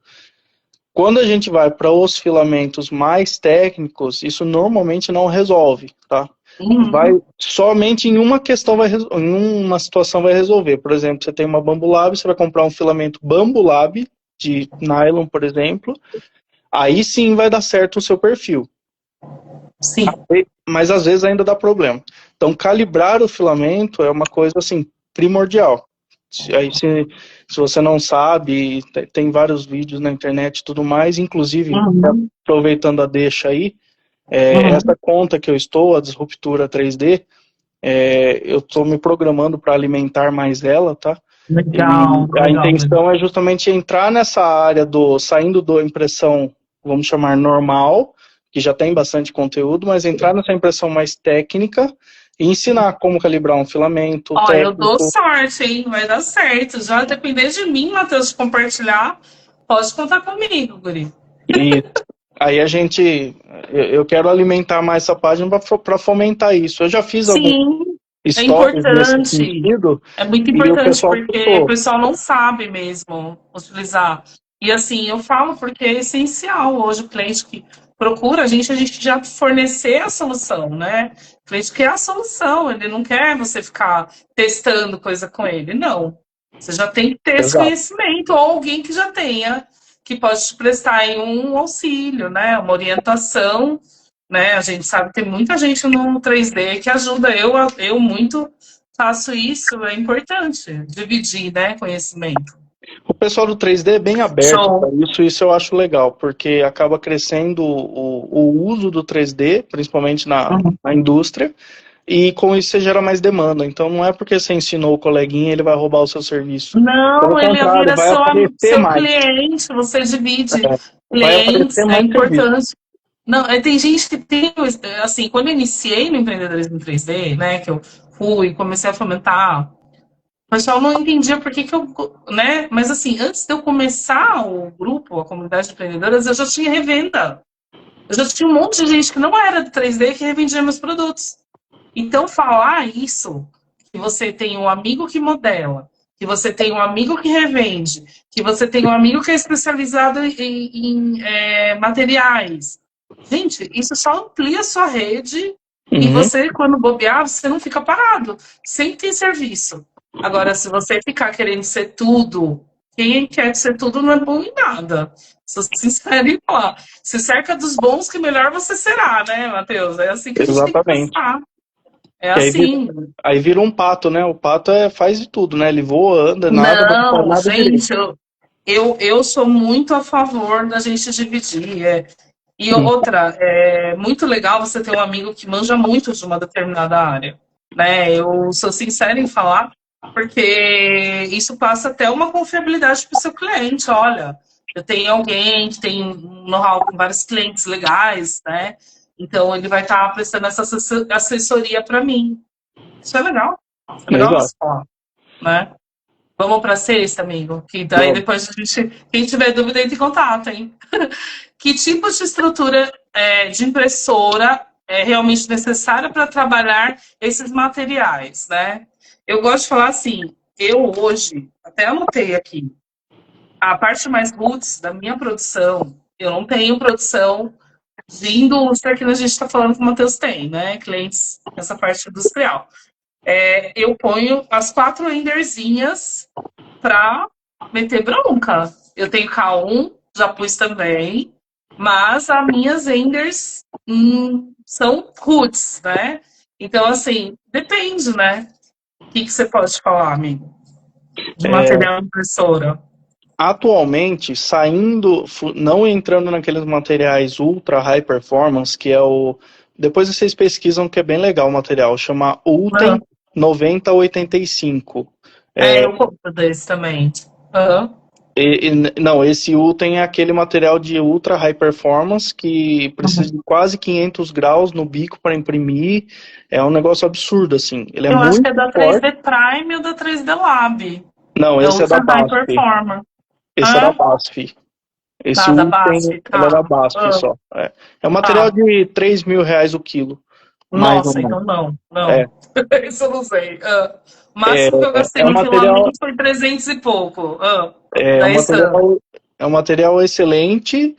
Quando a gente vai para os filamentos mais técnicos, isso normalmente não resolve, tá? Vai somente em uma questão, em uma situação vai resolver. Por exemplo, você tem uma Bambu Lab, você vai comprar um filamento Bambu Lab de nylon, por exemplo, aí sim vai dar certo o seu perfil. Sim. Mas às vezes ainda dá problema. Então, calibrar o filamento é uma coisa assim primordial. Aí, se você não sabe, tem vários vídeos na internet e tudo mais, inclusive, aproveitando a deixa aí, essa conta que eu estou, a Disruptura 3D, eu estou me programando para alimentar mais ela, tá? Legal. A intenção é justamente entrar nessa área saindo da impressão, vamos chamar normal, que já tem bastante conteúdo, mas entrar nessa impressão mais técnica e ensinar como calibrar um filamento. Eu dou sorte, hein? Vai dar certo. Já depender de mim, Matheus, de compartilhar, pode contar comigo, guri. E aí eu quero alimentar mais essa página para fomentar isso. Eu já fiz alguns stories nesse sentido. É muito importante, porque o pessoal não sabe mesmo utilizar. E assim, eu falo porque é essencial hoje o cliente que procura a gente já fornecer a solução, né? O cliente quer a solução, ele não quer você ficar testando coisa com ele, não. Você já tem que ter esse conhecimento, ou alguém que já tenha, que pode te prestar aí um auxílio, né? Uma orientação, né? A gente sabe que tem muita gente no 3D que ajuda. Eu muito faço isso, é importante dividir, né, conhecimento. O pessoal do 3D é bem aberto para isso eu acho legal, porque acaba crescendo o uso do 3D, principalmente na indústria, e com isso você gera mais demanda. Então não é porque você ensinou o coleguinha, ele vai roubar o seu serviço. Não, ele vira seu cliente, você divide clientes, é importante. Não, tem gente que tem, assim, quando eu iniciei no empreendedorismo 3D, né, que eu fui, comecei a fomentar, o pessoal não entendia por que eu, né, mas assim, antes de eu começar o grupo, a comunidade de empreendedoras, eu já tinha revenda. Eu já tinha um monte de gente que não era do 3D que revendia meus produtos. Então, falar isso, que você tem um amigo que modela, que você tem um amigo que revende, que você tem um amigo que é especializado em materiais. Gente, isso só amplia a sua rede e Uhum. você, quando bobear, você não fica parado. Sempre tem serviço. Agora, se você ficar querendo ser tudo, quem quer ser tudo não é bom em nada. Sou sincera em falar. Se cerca dos bons, que melhor você será, né, Matheus? É assim que a gente tem que Exatamente. pensar. É Que assim. aí vira um pato, né? O pato faz de tudo, né? Ele voa, anda, nada, mas não faz Não, nada direito. gente, eu sou muito a favor da gente dividir. E outra, é muito legal você ter um amigo que manja muito de uma determinada área, né? Eu sou sincera em falar, porque isso passa até uma confiabilidade para o seu cliente. Olha, eu tenho alguém que tem um know-how com vários clientes legais, né? Então ele vai estar prestando essa assessoria para mim. Isso é legal Exato. você falar, né? Vamos para sexta, amigo? Que daí Vamos. depois a gente, quem tiver dúvida, entre em contato, hein? Que tipo de estrutura de impressora é realmente necessária para trabalhar esses materiais, né? Eu gosto de falar assim, eu hoje, até anotei aqui, a parte mais roots da minha produção, eu não tenho produção de indústria que a gente está falando que o Matheus tem, né? Clientes nessa parte industrial. Eu ponho as 4 enderzinhas para meter bronca. Eu tenho K1, já pus também, mas as minhas enders são roots, né? Então, assim, depende, né? O que você pode falar, amigo? De material impressora. Atualmente, não entrando naqueles materiais ultra high performance, que é o. Depois vocês pesquisam que é bem legal o material, chama Uhum. Ultem 9085. Eu compro desse também. Uhum. Não, esse Ultem é aquele material de ultra high performance que precisa Uhum. de quase 500 graus no bico para imprimir. É um negócio absurdo, assim. Ele é Eu acho que é muito da forte. 3D Prime ou da 3D Lab. Não, É esse é da Ultra High BASF. Performance. Esse é da Ah, BASF. Esse nada, Ultem, base, ele é da tá. BASF Ah, só. É um material tá. de R$ 3.000 o quilo, mais ou Nossa, menos. então não, É, não. Isso eu não sei. O é, máximo que eu gastei é um no material, filamento foi 300 e pouco. é um Da Essan. material, é um material excelente,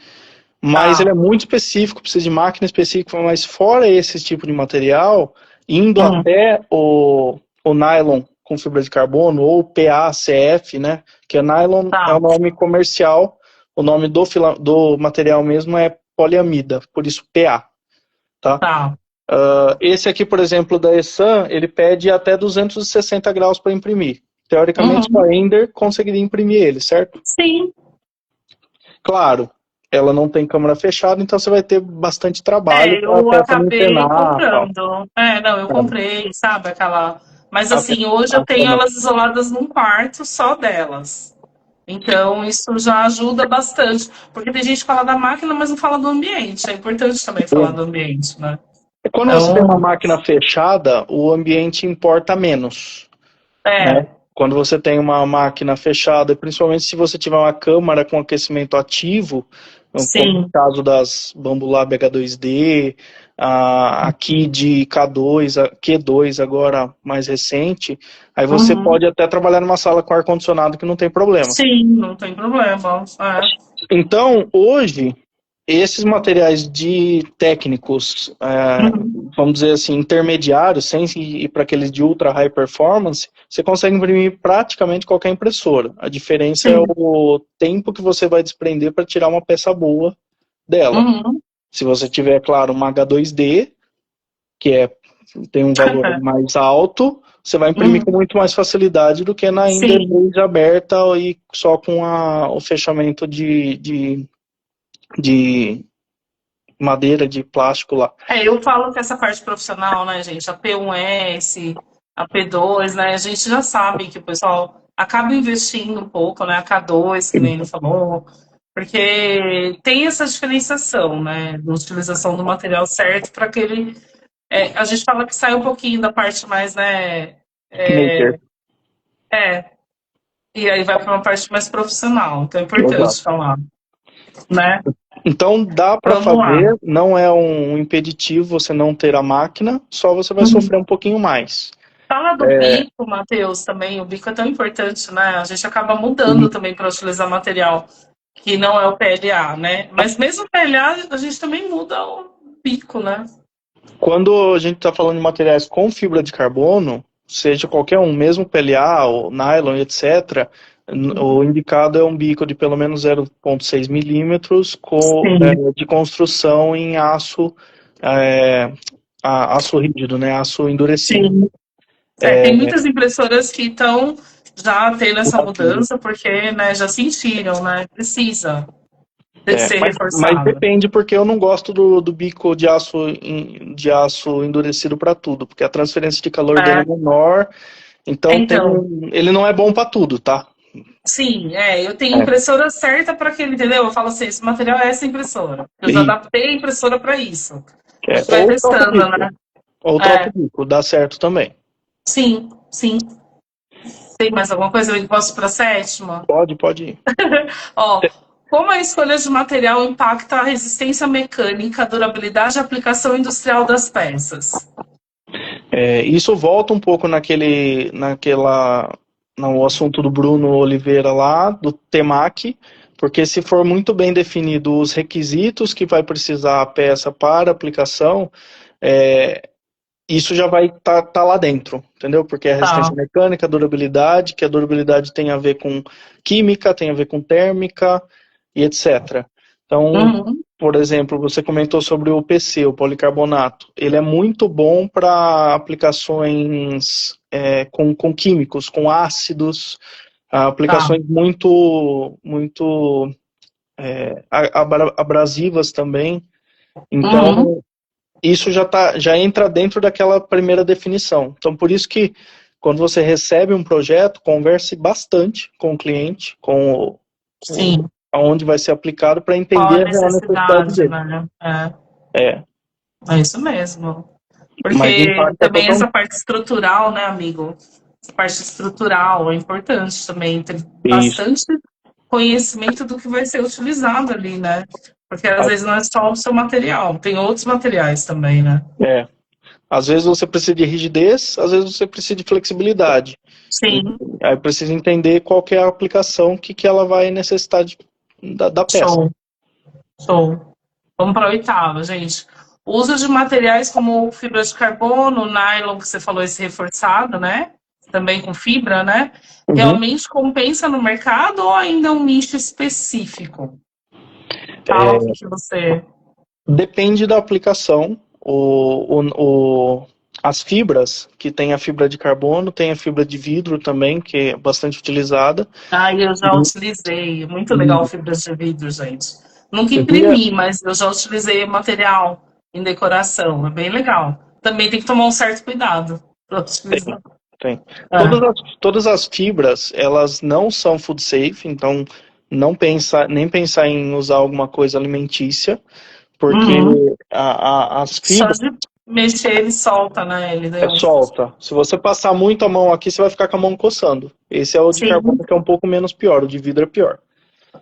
mas ele é Tá. muito específico, precisa de máquina específica, mas fora esse tipo de material, indo Hum, até o nylon com fibra de carbono, ou PACF, né? Que é nylon é o tá, nome comercial, o nome do material mesmo é poliamida, por isso PA, tá? tá. Esse aqui, por exemplo, da Essan, ele pede até 260 graus para imprimir. Teoricamente, só a Uhum. Ender conseguiria imprimir ele, certo? Sim. Claro, ela não tem câmara fechada, então você vai ter bastante trabalho para Eu até também acabei penar, tal. comprando. Não, eu comprei, sabe, aquela. Mas A, assim, hoje eu a tenho câmara. elas isoladas num quarto só delas. Então, isso já ajuda bastante. Porque tem gente que fala da máquina, mas não fala do ambiente. É importante também falar do ambiente, né? Quando você tem uma Então, máquina fechada, o ambiente importa menos, né? é, Quando você tem uma máquina fechada, principalmente se você tiver uma câmara com aquecimento ativo, como no sim. caso das Bambulab H2D, a Kid K2, a Q2 agora mais recente, aí você Uhum. pode até trabalhar numa sala com ar-condicionado que não tem problema. Sim, não tem problema. Então, hoje, esses materiais de técnicos, Uhum. vamos dizer assim, intermediários, sem ir para aqueles de ultra high performance, você consegue imprimir praticamente qualquer impressora. A diferença é Sim. o tempo que você vai desprender para tirar uma peça boa dela. Uhum. Se você tiver, claro, uma H2D, que tem um valor mais alto, você vai imprimir com Uhum. muito mais facilidade do que na Ender Sim. 2 aberta e só com o fechamento de madeira, de plástico lá. Eu falo que essa parte profissional, né, gente, a P1S, a P2, né, a gente já sabe que o pessoal acaba investindo um pouco, né, a K2, que nem ele falou, porque tem essa diferenciação, né, da utilização do material certo para aquele. A gente fala que sai um pouquinho da parte mais, né, Maker. é, e aí vai para uma parte mais profissional, então é Exato. importante falar, né? Então dá para Vamos lá. fazer, não é um impeditivo você não ter a máquina, só você vai Uhum. sofrer um pouquinho mais. Fala do bico, Matheus, também. O bico é tão importante, né? A gente acaba mudando também para utilizar material que não é o PLA, né? Mas mesmo o PLA, a gente também muda o bico, né? Quando a gente está falando de materiais com fibra de carbono, seja qualquer um, mesmo PLA, ou nylon, etc., o indicado é um bico de pelo menos 0,6 milímetros Sim, de construção em aço, é, aço rígido, né, aço endurecido. sim. Tem muitas impressoras que estão já tendo essa mudança, porque né, já sentiram, né? Precisa de ser Mas reforçado. depende, porque eu não gosto do bico de aço endurecido para tudo, porque a transferência de calor dele é É, menor, então então, ele não é bom para tudo, tá? sim, eu tenho É. impressora certa para aquele, entendeu? Eu falo assim, esse material é essa impressora. Eu já E, adaptei a impressora para isso. A é, gente vai testando, né? ou troca É, o bico, dá certo também. sim, sim. Tem mais alguma coisa? Eu posso para a sétima? Pode ir. Ó, como a escolha de material impacta a resistência mecânica, a durabilidade e a aplicação industrial das peças? Isso volta um pouco no assunto do Bruno Oliveira lá, do TEMAC, porque se for muito bem definido os requisitos que vai precisar a peça para aplicação, é, isso já vai tá lá dentro, entendeu? Porque é Tá. resistência mecânica, durabilidade, que a durabilidade tem a ver com química, tem a ver com térmica e etc. Então, Uhum. por exemplo, você comentou sobre o PC, o policarbonato. Ele é muito bom para aplicações com químicos, com ácidos, Tá. aplicações muito abrasivas também. Uhum. Então, isso já entra dentro daquela primeira definição. Então, por isso que quando você recebe um projeto, converse bastante com o cliente, Sim. aonde vai ser aplicado, para Qual a entender a real necessidade necessidade, dele. né? É, É isso mesmo. mas Porque impacta também essa totalmente parte estrutural, né, amigo? Essa parte estrutural é importante também. Ter isso. bastante conhecimento do que vai ser utilizado ali, né? Porque às vezes não é só o seu material, tem outros materiais também, né? É. Às vezes você precisa de rigidez, às vezes você precisa de flexibilidade. E Sim, aí precisa entender qual que é a aplicação que ela vai necessitar da peça. show, show. Vamos para a oitava, gente. O uso de materiais como fibra de carbono, nylon, que você falou, esse reforçado, né? Também com fibra, né? Uhum. Realmente compensa no mercado ou ainda é um nicho específico? Fala o É, que, que você. depende da aplicação. As fibras, que tem a fibra de carbono, tem a fibra de vidro também, que é bastante utilizada. Ah, eu já E, utilizei. Muito legal e fibras de vidro, gente. Nunca via, imprimi, mas eu já utilizei material em decoração. É bem legal. Também tem que tomar um certo cuidado para utilizar. tem. É. Todas as fibras, elas não são food safe, então nem pensar em usar alguma coisa alimentícia, porque Uhum. as Só fibras de mexer ele solta, né? Ele é deu um. solta. Se você passar muito a mão aqui, você vai ficar com a mão coçando. Esse é o de carbono, Sim. que é um pouco menos pior, o de vidro é pior.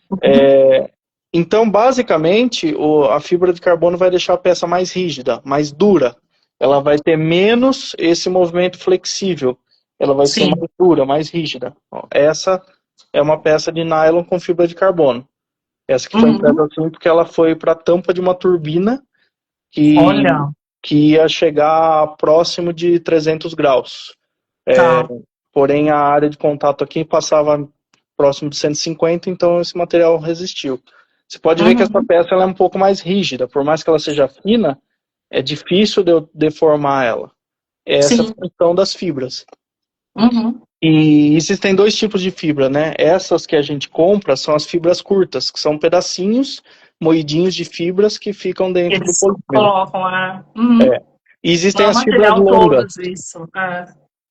Uhum. Então, basicamente, a fibra de carbono vai deixar a peça mais rígida, mais dura. Ela vai ter menos esse movimento flexível. Ela vai ser Sim. mais dura, mais rígida. Ó, essa é uma peça de nylon com fibra de carbono. Essa que foi Uhum. impressa assim porque ela foi para a tampa de uma turbina que, Olha, que ia chegar próximo de 300 graus. tá. Porém, a área de contato aqui passava próximo de 150, então esse material resistiu. Você pode ver que essa Uhum. peça ela é um pouco mais rígida, por mais que ela seja fina, é difícil de eu deformar ela. Essa é a Sim. função das fibras. Uhum. E existem dois tipos de fibra, né? Essas que a gente compra são as fibras curtas, que são pedacinhos moidinhos de fibras que ficam dentro do Eles polímero. colocam lá. Uhum. E Não existem é o as fibras material todo longas. disso.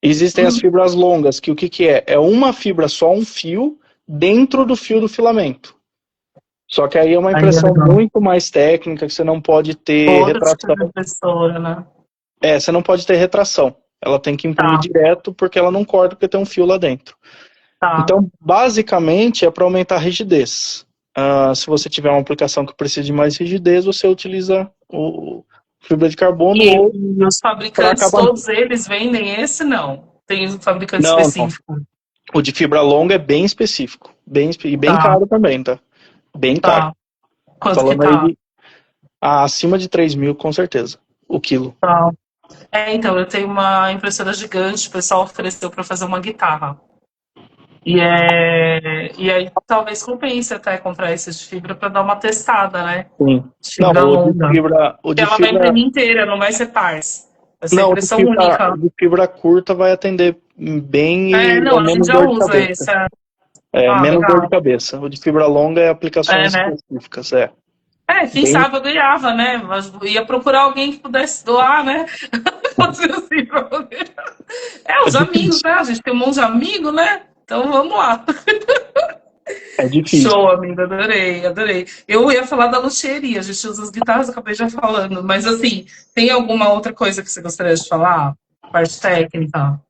Existem as Uhum. fibras longas, que o que, que é? É uma fibra só, um fio, dentro do fio do filamento. Só que aí é uma Aí é impressão legal. muito mais técnica, que você não pode ter Outro tipo retração. de impressora, né? Você não pode ter retração. Ela tem que imprimir Tá, direto, porque ela não corta, porque tem um fio lá dentro. tá. Então, basicamente, é para aumentar a rigidez. Se você tiver uma aplicação que precisa de mais rigidez, você utiliza o fibra de carbono E ou os para fabricantes, acabamento. todos eles vendem esse, não? Tem um fabricante Não, não. específico. O de fibra longa é bem específico. E bem Tá, caro também, tá? Bem caro. tá. Quanto que Falando aí tá? de acima de 3 mil, com certeza. O quilo. Tá. Então, eu tenho uma impressora gigante, o pessoal ofereceu para fazer uma guitarra. E aí talvez compense até comprar esse de fibra para dar uma testada, né? Sim. De Não, fibra longa. O Porque de ela vai fibra, imprimir inteira, não vai ser partes. Vai ser não, impressão única. o de fibra curta vai atender bem e Não, é a gente menos já dor de usa cabeça. esse. É menos dor de Legal. cabeça. O de fibra longa é É, aplicações né? específicas, é. Quem Bem, sabe eu ganhava, né? Mas ia procurar alguém que pudesse doar, né? Fazer assim pra poder. é Os amigos, difícil. né? A gente tem um monte de amigo, né? Então vamos lá. É difícil. Show, amigo, adorei, adorei. Eu ia falar da luthieria, a gente usa as guitarras, acabei já falando, mas assim, tem alguma outra coisa que você gostaria de falar? Parte técnica,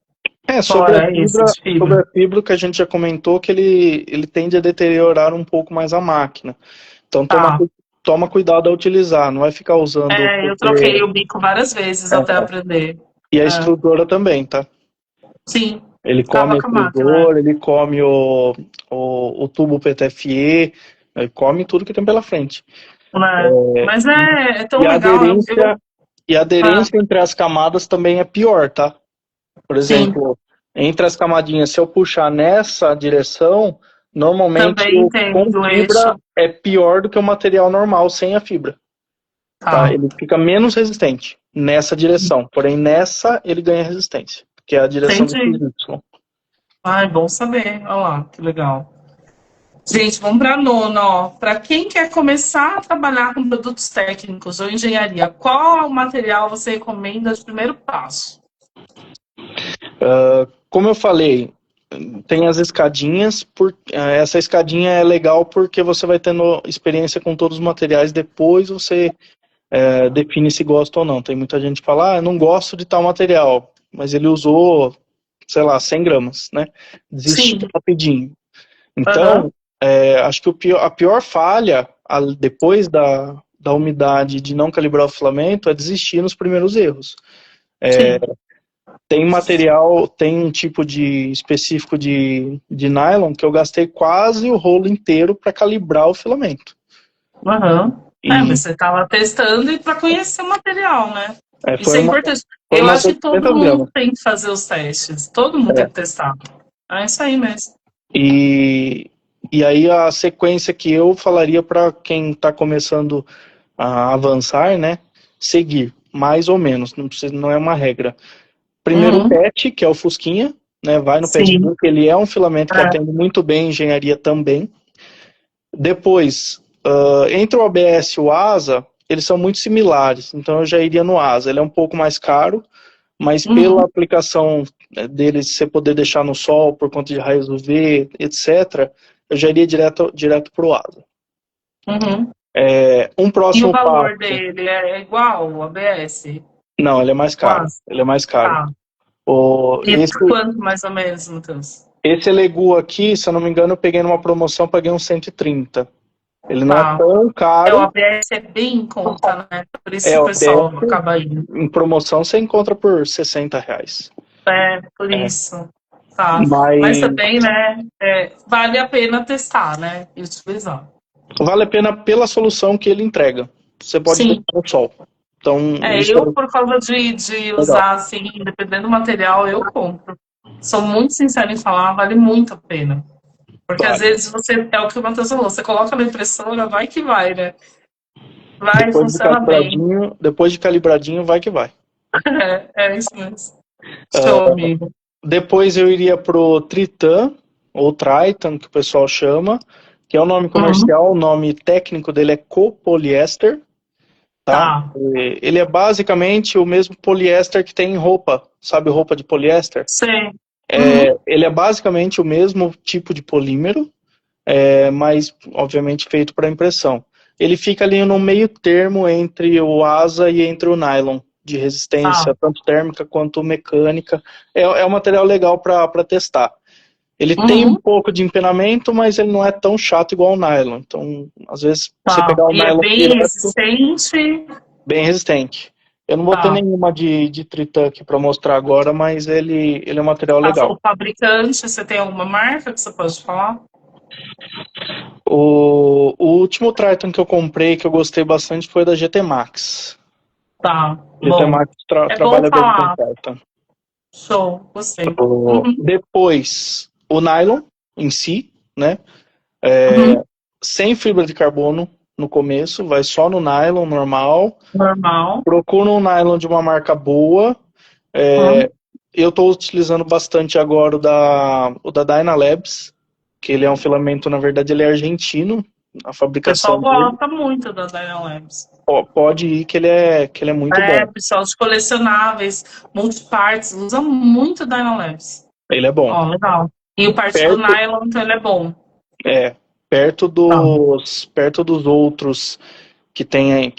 fora esse de Sobre fibra. a fibra que a gente já comentou que ele tende a deteriorar um pouco mais a máquina. Então Tá. toma cuidado ao utilizar, não vai ficar usando Eu porque troquei o bico várias vezes até aprender. e a É, extrusora também, tá? sim, Ele come ficava a com a máquina. extrusor, ele come o tubo PTFE, ele come tudo que tem pela frente. Né? Mas é tão E a legal. aderência, e a Ah, aderência entre as camadas também é pior, tá? Por sim, exemplo, entre as camadinhas, se eu puxar nessa direção, normalmente também o com tem do fibra eixo. é pior do que o material normal sem a fibra, tá? Tá, Ele fica menos resistente nessa direção, porém nessa ele ganha resistência, que é a direção do entendi. XY. Ai, bom saber. Olha lá, que legal. Gente, vamos para a nona, ó. Para quem quer começar a trabalhar com produtos técnicos ou engenharia, qual material você recomenda de primeiro passo? Como eu falei, tem as escadinhas, essa escadinha é legal porque você vai tendo experiência com todos os materiais, depois você define se gosta ou não. Tem muita gente que fala, eu não gosto de tal material, mas ele usou, sei lá, 100 gramas, né? Desiste Sim. rapidinho. Aham. Então, acho que a pior falha, depois da umidade de não calibrar o filamento, é desistir nos primeiros erros. Sim. Tem material, tem um tipo de específico de nylon que eu gastei quase o rolo inteiro para calibrar o filamento. Aham. E Mas você estava testando e para conhecer o material, né? Isso foi é importante. foi Eu umas acho que todo 800 mundo gramas. tem que fazer os testes. Todo mundo tem que testar. É isso aí mesmo. E, e aí a sequência que eu falaria para quem está começando a avançar, né? Seguir, mais ou menos, não precisa, não é uma regra. Primeiro o Uhum. PET, que é o Fusquinha, né? Vai no Sim. PETbook, ele é um filamento que É. atende muito bem engenharia também. Depois, entre o ABS e o ASA, eles são muito similares, então eu já iria no ASA. Ele é um pouco mais caro, mas pela Uhum. aplicação dele, você poder deixar no sol por conta de raios UV, etc., eu já iria direto para o ASA. Uhum. Um E o próximo valor passo. dele é igual ao ABS? Não, ele é mais caro. Quase. Ele é mais caro. Tá. E Esse, quanto mais ou menos, Matheus? esse Elegu aqui, se eu não me engano, eu peguei numa promoção, paguei uns 130. Ele não é Tá. tão O caro. ABS é bem em conta, né? Por isso que o O pessoal ABS, acaba indo. em promoção, você encontra por R$ 60. Por É. isso. Tá. Mas Mas também, né? Vale a pena testar, né? E utilizar. vale a pena pela solução que ele entrega. Você pode deixar Sim. no sol. Então, isso Eu, é por causa de legal. usar, assim, dependendo do material, eu compro. Sou muito sincera em falar, vale muito a pena. Porque às Vale. vezes é o que o Matheus falou, você coloca na impressora, vai que vai, né? Vai, funciona bem. Depois de calibradinho, vai que vai. É isso mesmo. Show, amigo. Depois eu iria pro Tritan, ou Triton, que o pessoal chama, que é o nome Uhum. comercial, o nome técnico dele é copoliéster, tá? Tá. Ele é basicamente o mesmo poliéster que tem em roupa, sabe roupa de poliéster? Sei. Uhum. Ele é basicamente o mesmo tipo de polímero, mas obviamente feito para impressão. Ele fica ali no meio termo entre o asa e entre o nylon, de resistência Tá. tanto térmica quanto mecânica. É um material legal para testar. Ele tem um Uhum. pouco de empenamento, mas ele não é tão chato igual o nylon. Então, às vezes, você Tá. pegar o E é nylon bem direto, resistente. bem resistente. Eu não vou ter Tá. nenhuma de Tritã aqui para mostrar agora, mas ele é um material O legal. fabricante, você tem alguma marca que você pode falar? O último Triton que eu comprei, que eu gostei bastante, foi da GT Max. Tá, GT bom. Max É bom trabalha bem com falar. Triton. Show, gostei. Uhum, Depois, o nylon em si, né? uhum. Sem fibra de carbono no começo, vai só no nylon normal. Normal. Procura um nylon de uma marca boa. Uhum. Eu estou utilizando bastante agora o da Dynalabs, que ele é um filamento, na verdade, ele é argentino, a O pessoal fabricação dele. gosta muito da Dynalabs. Pode ir que ele é muito É, bom. pessoal de colecionáveis, multipartes, usa muito Dynalabs. Ele é bom. Ó, legal. E o parte do Perto, nylon, então ele é bom. é, Tá, perto dos outros que tem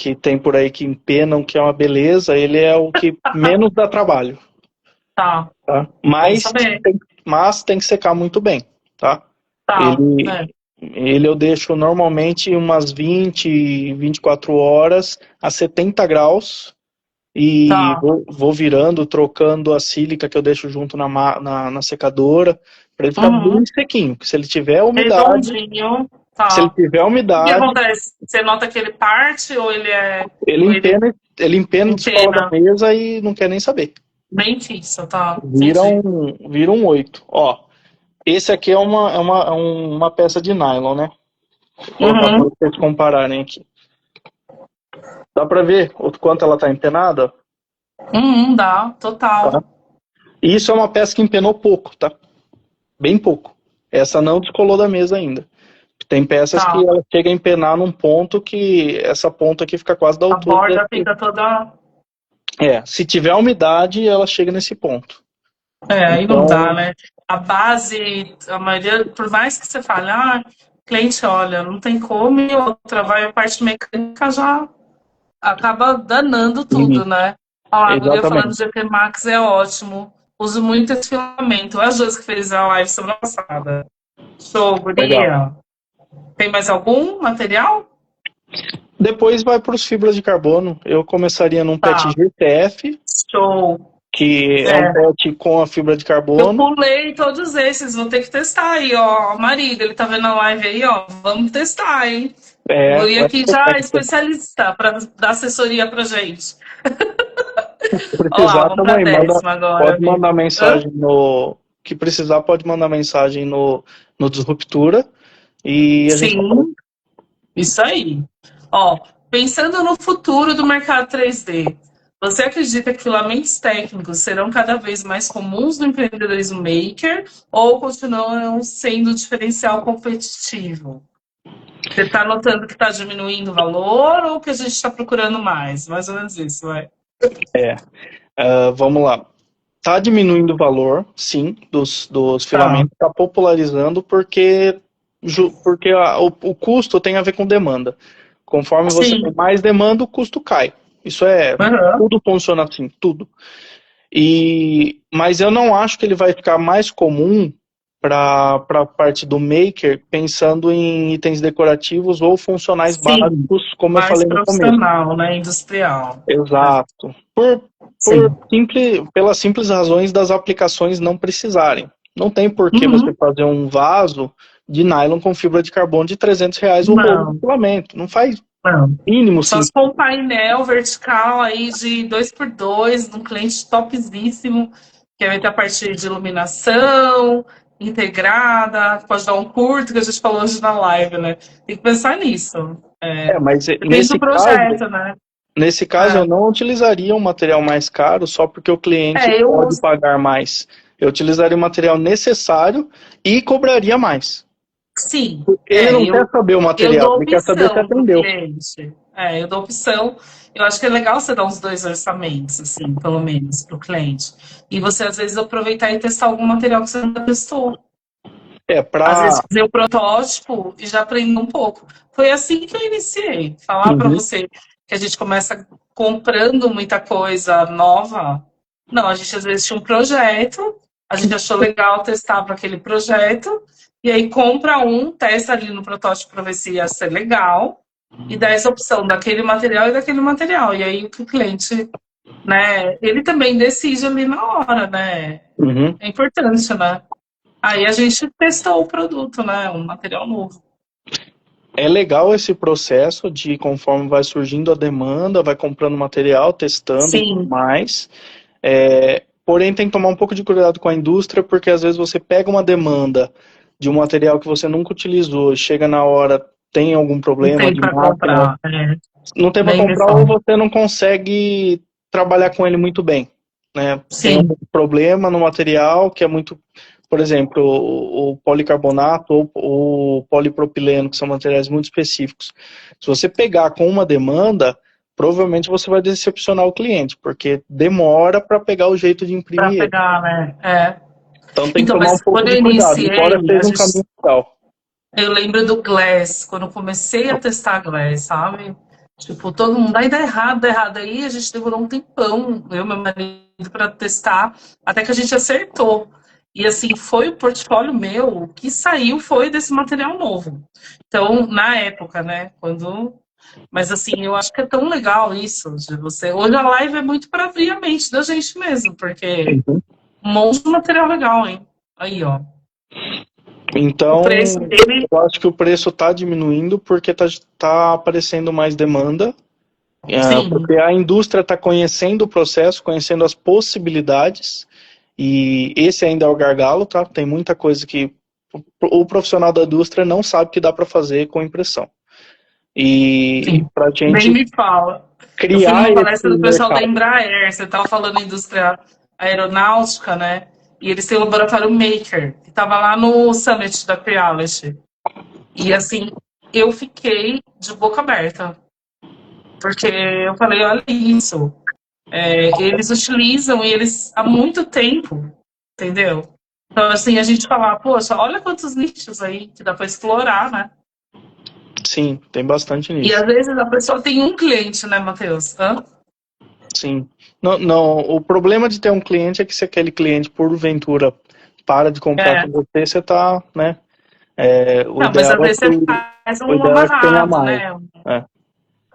por aí que empenam, que é uma beleza, ele é o que menos dá trabalho, tá. tá? Bom Mas saber. tem que secar muito bem, tá? Tá, Ele, é. ele eu deixo normalmente umas 24 horas a 70 graus e Tá. vou virando, trocando a sílica que eu deixo junto na secadora, para ele ficar bem Uhum. sequinho. Se ele tiver umidade, Redondinho. se ele Tá. tiver O que umidade, acontece? Você nota que ele parte ou ele é. ele Ou ele empena, descola da empena? mesa e não quer nem saber. Bem fixa, tá? Vira Entendi. um, vira um 8. Ó, esse aqui é uma peça de nylon, né? Vou colocar para Uhum. vocês compararem aqui. Dá para ver o quanto ela está empenada? Dá, Tá? total. E isso é uma peça que empenou pouco, tá? Bem pouco. Essa não descolou da mesa ainda. Tem peças que Tá. ela chega a empenar num ponto que essa ponta aqui fica quase da A altura borda desse. fica toda. Se tiver umidade, ela chega nesse ponto. É, aí não dá, Então, né? A base, a maioria, por mais que você fale, cliente, olha, não tem como, e outra, vai a parte mecânica já acaba danando tudo, sim, né? Olha lá, a guria falando exatamente. de GP Max é ótimo. Uso muito esse filamento. É a Josi que fez a live semana passada. Show, Legal. guria. Tem mais algum material? Depois vai para os fibras de carbono. Eu começaria num PET Tá, GTF, show. que é um É, PET com a fibra de eu carbono. pulei todos esses, vou ter que testar aí, ó. O marido, ele tá vendo a live aí, ó. Vamos testar, hein? E Vai aqui ter já é PET. especialista para dar assessoria pra gente. Se Ó lá, precisar, vamos pra também décima agora, pode mandar amigo. Hã? mensagem no. Que precisar, pode mandar mensagem no Disruptura e a gente apoia. Sim, isso aí. Ó, pensando no futuro do mercado 3D, você acredita que filamentos técnicos serão cada vez mais comuns no empreendedorismo maker ou continuam sendo um diferencial competitivo? Você está notando que está diminuindo o valor ou que a gente está procurando mais? Mais ou menos isso, vai. Vamos lá. Está diminuindo o valor, sim, dos Tá. filamentos, está popularizando porque o custo tem a ver com demanda. Conforme você tem Sim. mais demanda, o custo cai. Isso Aham. tudo funciona assim, tudo. Mas eu não acho que ele vai ficar mais comum para a parte do maker, pensando em itens decorativos ou funcionais Sim. básicos, como eu Mais falei no começo. profissional, né? Industrial. É. Exato. Sim. Pelas simples razões das aplicações não precisarem. Não tem por que você Uhum. fazer um vaso de nylon com fibra de carbono de R$ 300 o rolo de Não, filamento. Não faz não. mínimo Só se sentido. for um painel vertical aí de 2x2, num cliente topzíssimo, que vai ter a parte de iluminação integrada, pode dar um curto, que a gente falou hoje na live, né? Tem que pensar nisso. Mas Depende do projeto, né? nesse caso eu É, não utilizaria um material mais caro só porque o cliente eu pode uso. pagar mais. Eu utilizaria o material necessário e cobraria mais. Sim, Ele não quer saber o eu material, dou ele quer saber se opção para o atendeu. cliente. Eu dou opção. Eu acho que é legal você dar uns dois orçamentos, assim, pelo menos, para o cliente. E você, às vezes, aproveitar e testar algum material que você nunca testou. Às vezes, Para. fazer o protótipo e já aprender um pouco. Foi assim que eu iniciei. Falar para Uhum. você que a gente começa comprando muita coisa nova. Não, a gente às vezes tinha um projeto, a gente achou legal testar para aquele projeto, e aí compra um, testa ali no protótipo para ver se ia ser legal, e dá essa opção daquele material e daquele material. E aí o cliente né? Ele também decide ali na hora, né? Uhum. É importante, né? Aí a gente testou o produto, né? Um material novo. É legal esse processo de conforme vai surgindo a demanda, vai comprando material, testando e tudo Sim, mais. Porém, tem que tomar um pouco de cuidado com a indústria, porque às vezes você pega uma demanda de um material que você nunca utilizou, chega na hora, tem algum não problema tem de para máquina, comprar. É, não tem para nem me comprar ou fala. você não consegue trabalhar com ele muito bem, né? Tem um Sim, problema no material que é muito, por exemplo, o policarbonato ou o polipropileno, que são materiais muito específicos. Se você pegar com uma demanda, provavelmente você vai decepcionar o cliente, porque demora para pegar o jeito de para imprimir ele. pegar, né? É. Então tem que Então, tomar um mas pouco quando de eu cuidado, embora iniciei, seja um caminho legal. eu lembro do Glass, quando eu comecei a testar Glass, sabe? Tipo, todo mundo, aí dá errado, dá errado. Aí a gente demorou um tempão, eu e meu marido, para testar, até que a gente acertou. E assim, foi o portfólio meu, o que saiu foi desse material novo. Então, na época, né? Quando. Mas assim, eu acho que é tão legal isso de você. Hoje a live é muito para abrir a mente da gente mesmo, porque Uhum. um monte de material legal, hein? Aí, ó. O preço Então, dele, eu acho que o preço está diminuindo porque tá aparecendo mais demanda. sim, Porque a indústria está conhecendo o processo, conhecendo as possibilidades, e esse ainda é o gargalo, tá? Tem muita coisa que o profissional da indústria não sabe que dá para fazer com impressão. E sim. para a Nem gente me fala. Eu fui criar numa esse palestra do pessoal da mercado, Embraer, você estava falando indústria aeronáutica, né? E eles têm o laboratório Maker, que estava lá no Summit da Creality. E assim, eu fiquei de boca aberta, porque eu falei, olha isso. Eles utilizam e eles há muito tempo, entendeu? Então, assim, a gente falar, poxa, olha quantos nichos aí que dá para explorar, né? sim, tem bastante E às nisso. vezes a pessoa tem um cliente, né, Matheus? Hã? Sim. Não, não, o problema de ter um cliente é que se aquele cliente, porventura, para de comprar É. com você, você tá, né? O Não, mas ideal às é vezes você que, faz o um ideal é que tenha amarrado, mais. né?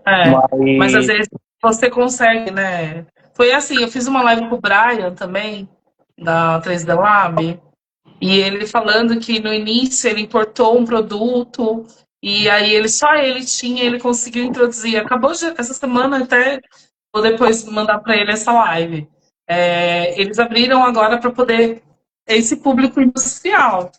É. Mas às Mas vezes você consegue, né? Foi assim, eu fiz uma live com o Brian também, da 3D Lab, e ele falando que no início ele importou um produto, e aí ele tinha, ele conseguiu introduzir. Acabou essa semana até, vou depois mandar para ele essa live. Eles abriram agora para poder esse público industrial.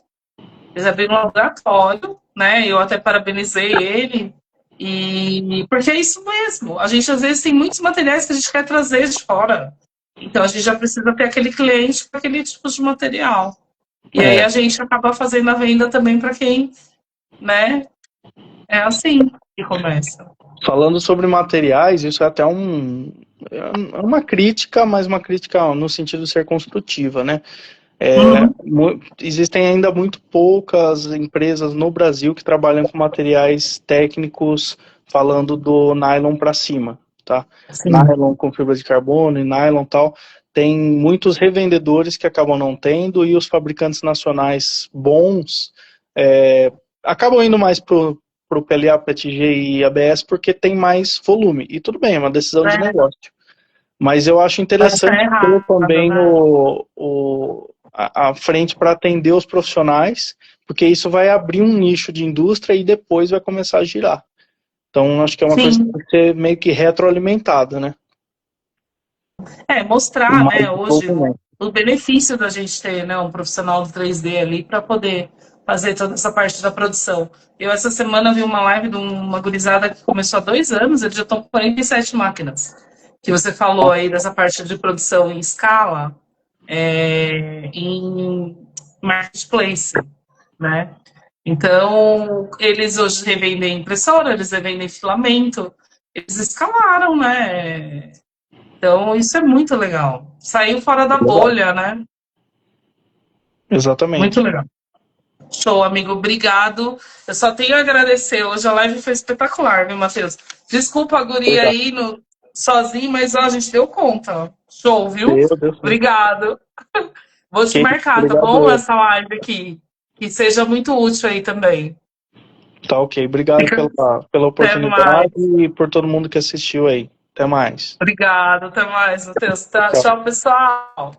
Eles abriram um laboratório, né? Eu até parabenizei ele. E porque é isso mesmo. A gente às vezes tem muitos materiais que a gente quer trazer de fora. Então a gente já precisa ter aquele cliente com aquele tipo de material. E aí é, a gente acaba fazendo a venda também para quem, né? É assim que começa. falando sobre materiais, isso é até uma crítica, mas uma crítica no sentido de ser construtiva, né? Uhum. Existem ainda muito poucas empresas no Brasil que trabalham com materiais técnicos falando do nylon para cima, tá? Sim. Nylon com fibra de carbono e nylon tal. Tem muitos revendedores que acabam não tendo e os fabricantes nacionais bons é, acabam indo mais pro PLA, PETG e ABS porque tem mais volume. E tudo bem, é uma decisão de É, negócio. Mas eu acho mas tá interessante ter errado, também né? a frente para atender os profissionais, porque isso vai abrir um nicho de indústria e depois vai começar a girar. Então, acho que é uma coisa que Sim. tem que ser meio que retroalimentada, né? Mostrar, Mais né, hoje desenvolvimento. o benefício da gente ter, né, um profissional do 3D ali para poder fazer toda essa parte da produção. Eu essa semana vi uma live de uma gurizada que começou há 2 anos, eles já estão com 47 máquinas. Que você falou aí dessa parte de produção em escala, em marketplace, né? Então, eles hoje revendem impressora, eles revendem filamento, eles escalaram, né? Então, isso é muito legal. Saiu fora da Legal. bolha, né? Muito Exatamente. legal. Show, amigo. Obrigado. Eu só tenho a agradecer. Hoje a live foi espetacular, viu, Matheus? Desculpa a guria Obrigado. aí sozinho, mas ó, a gente deu conta. Show, viu? Deus, sim. Obrigado. Vou te Que isso, marcar, tá obrigado bom? eu. Essa live aqui. Que seja muito útil aí também. Tá ok. Obrigado Fica pela até oportunidade mais. e por todo mundo que assistiu aí. Até Até mais. Obrigada, até mais, Matheus. Tá, Tchau. tchau, pessoal.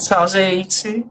Tchau, gente.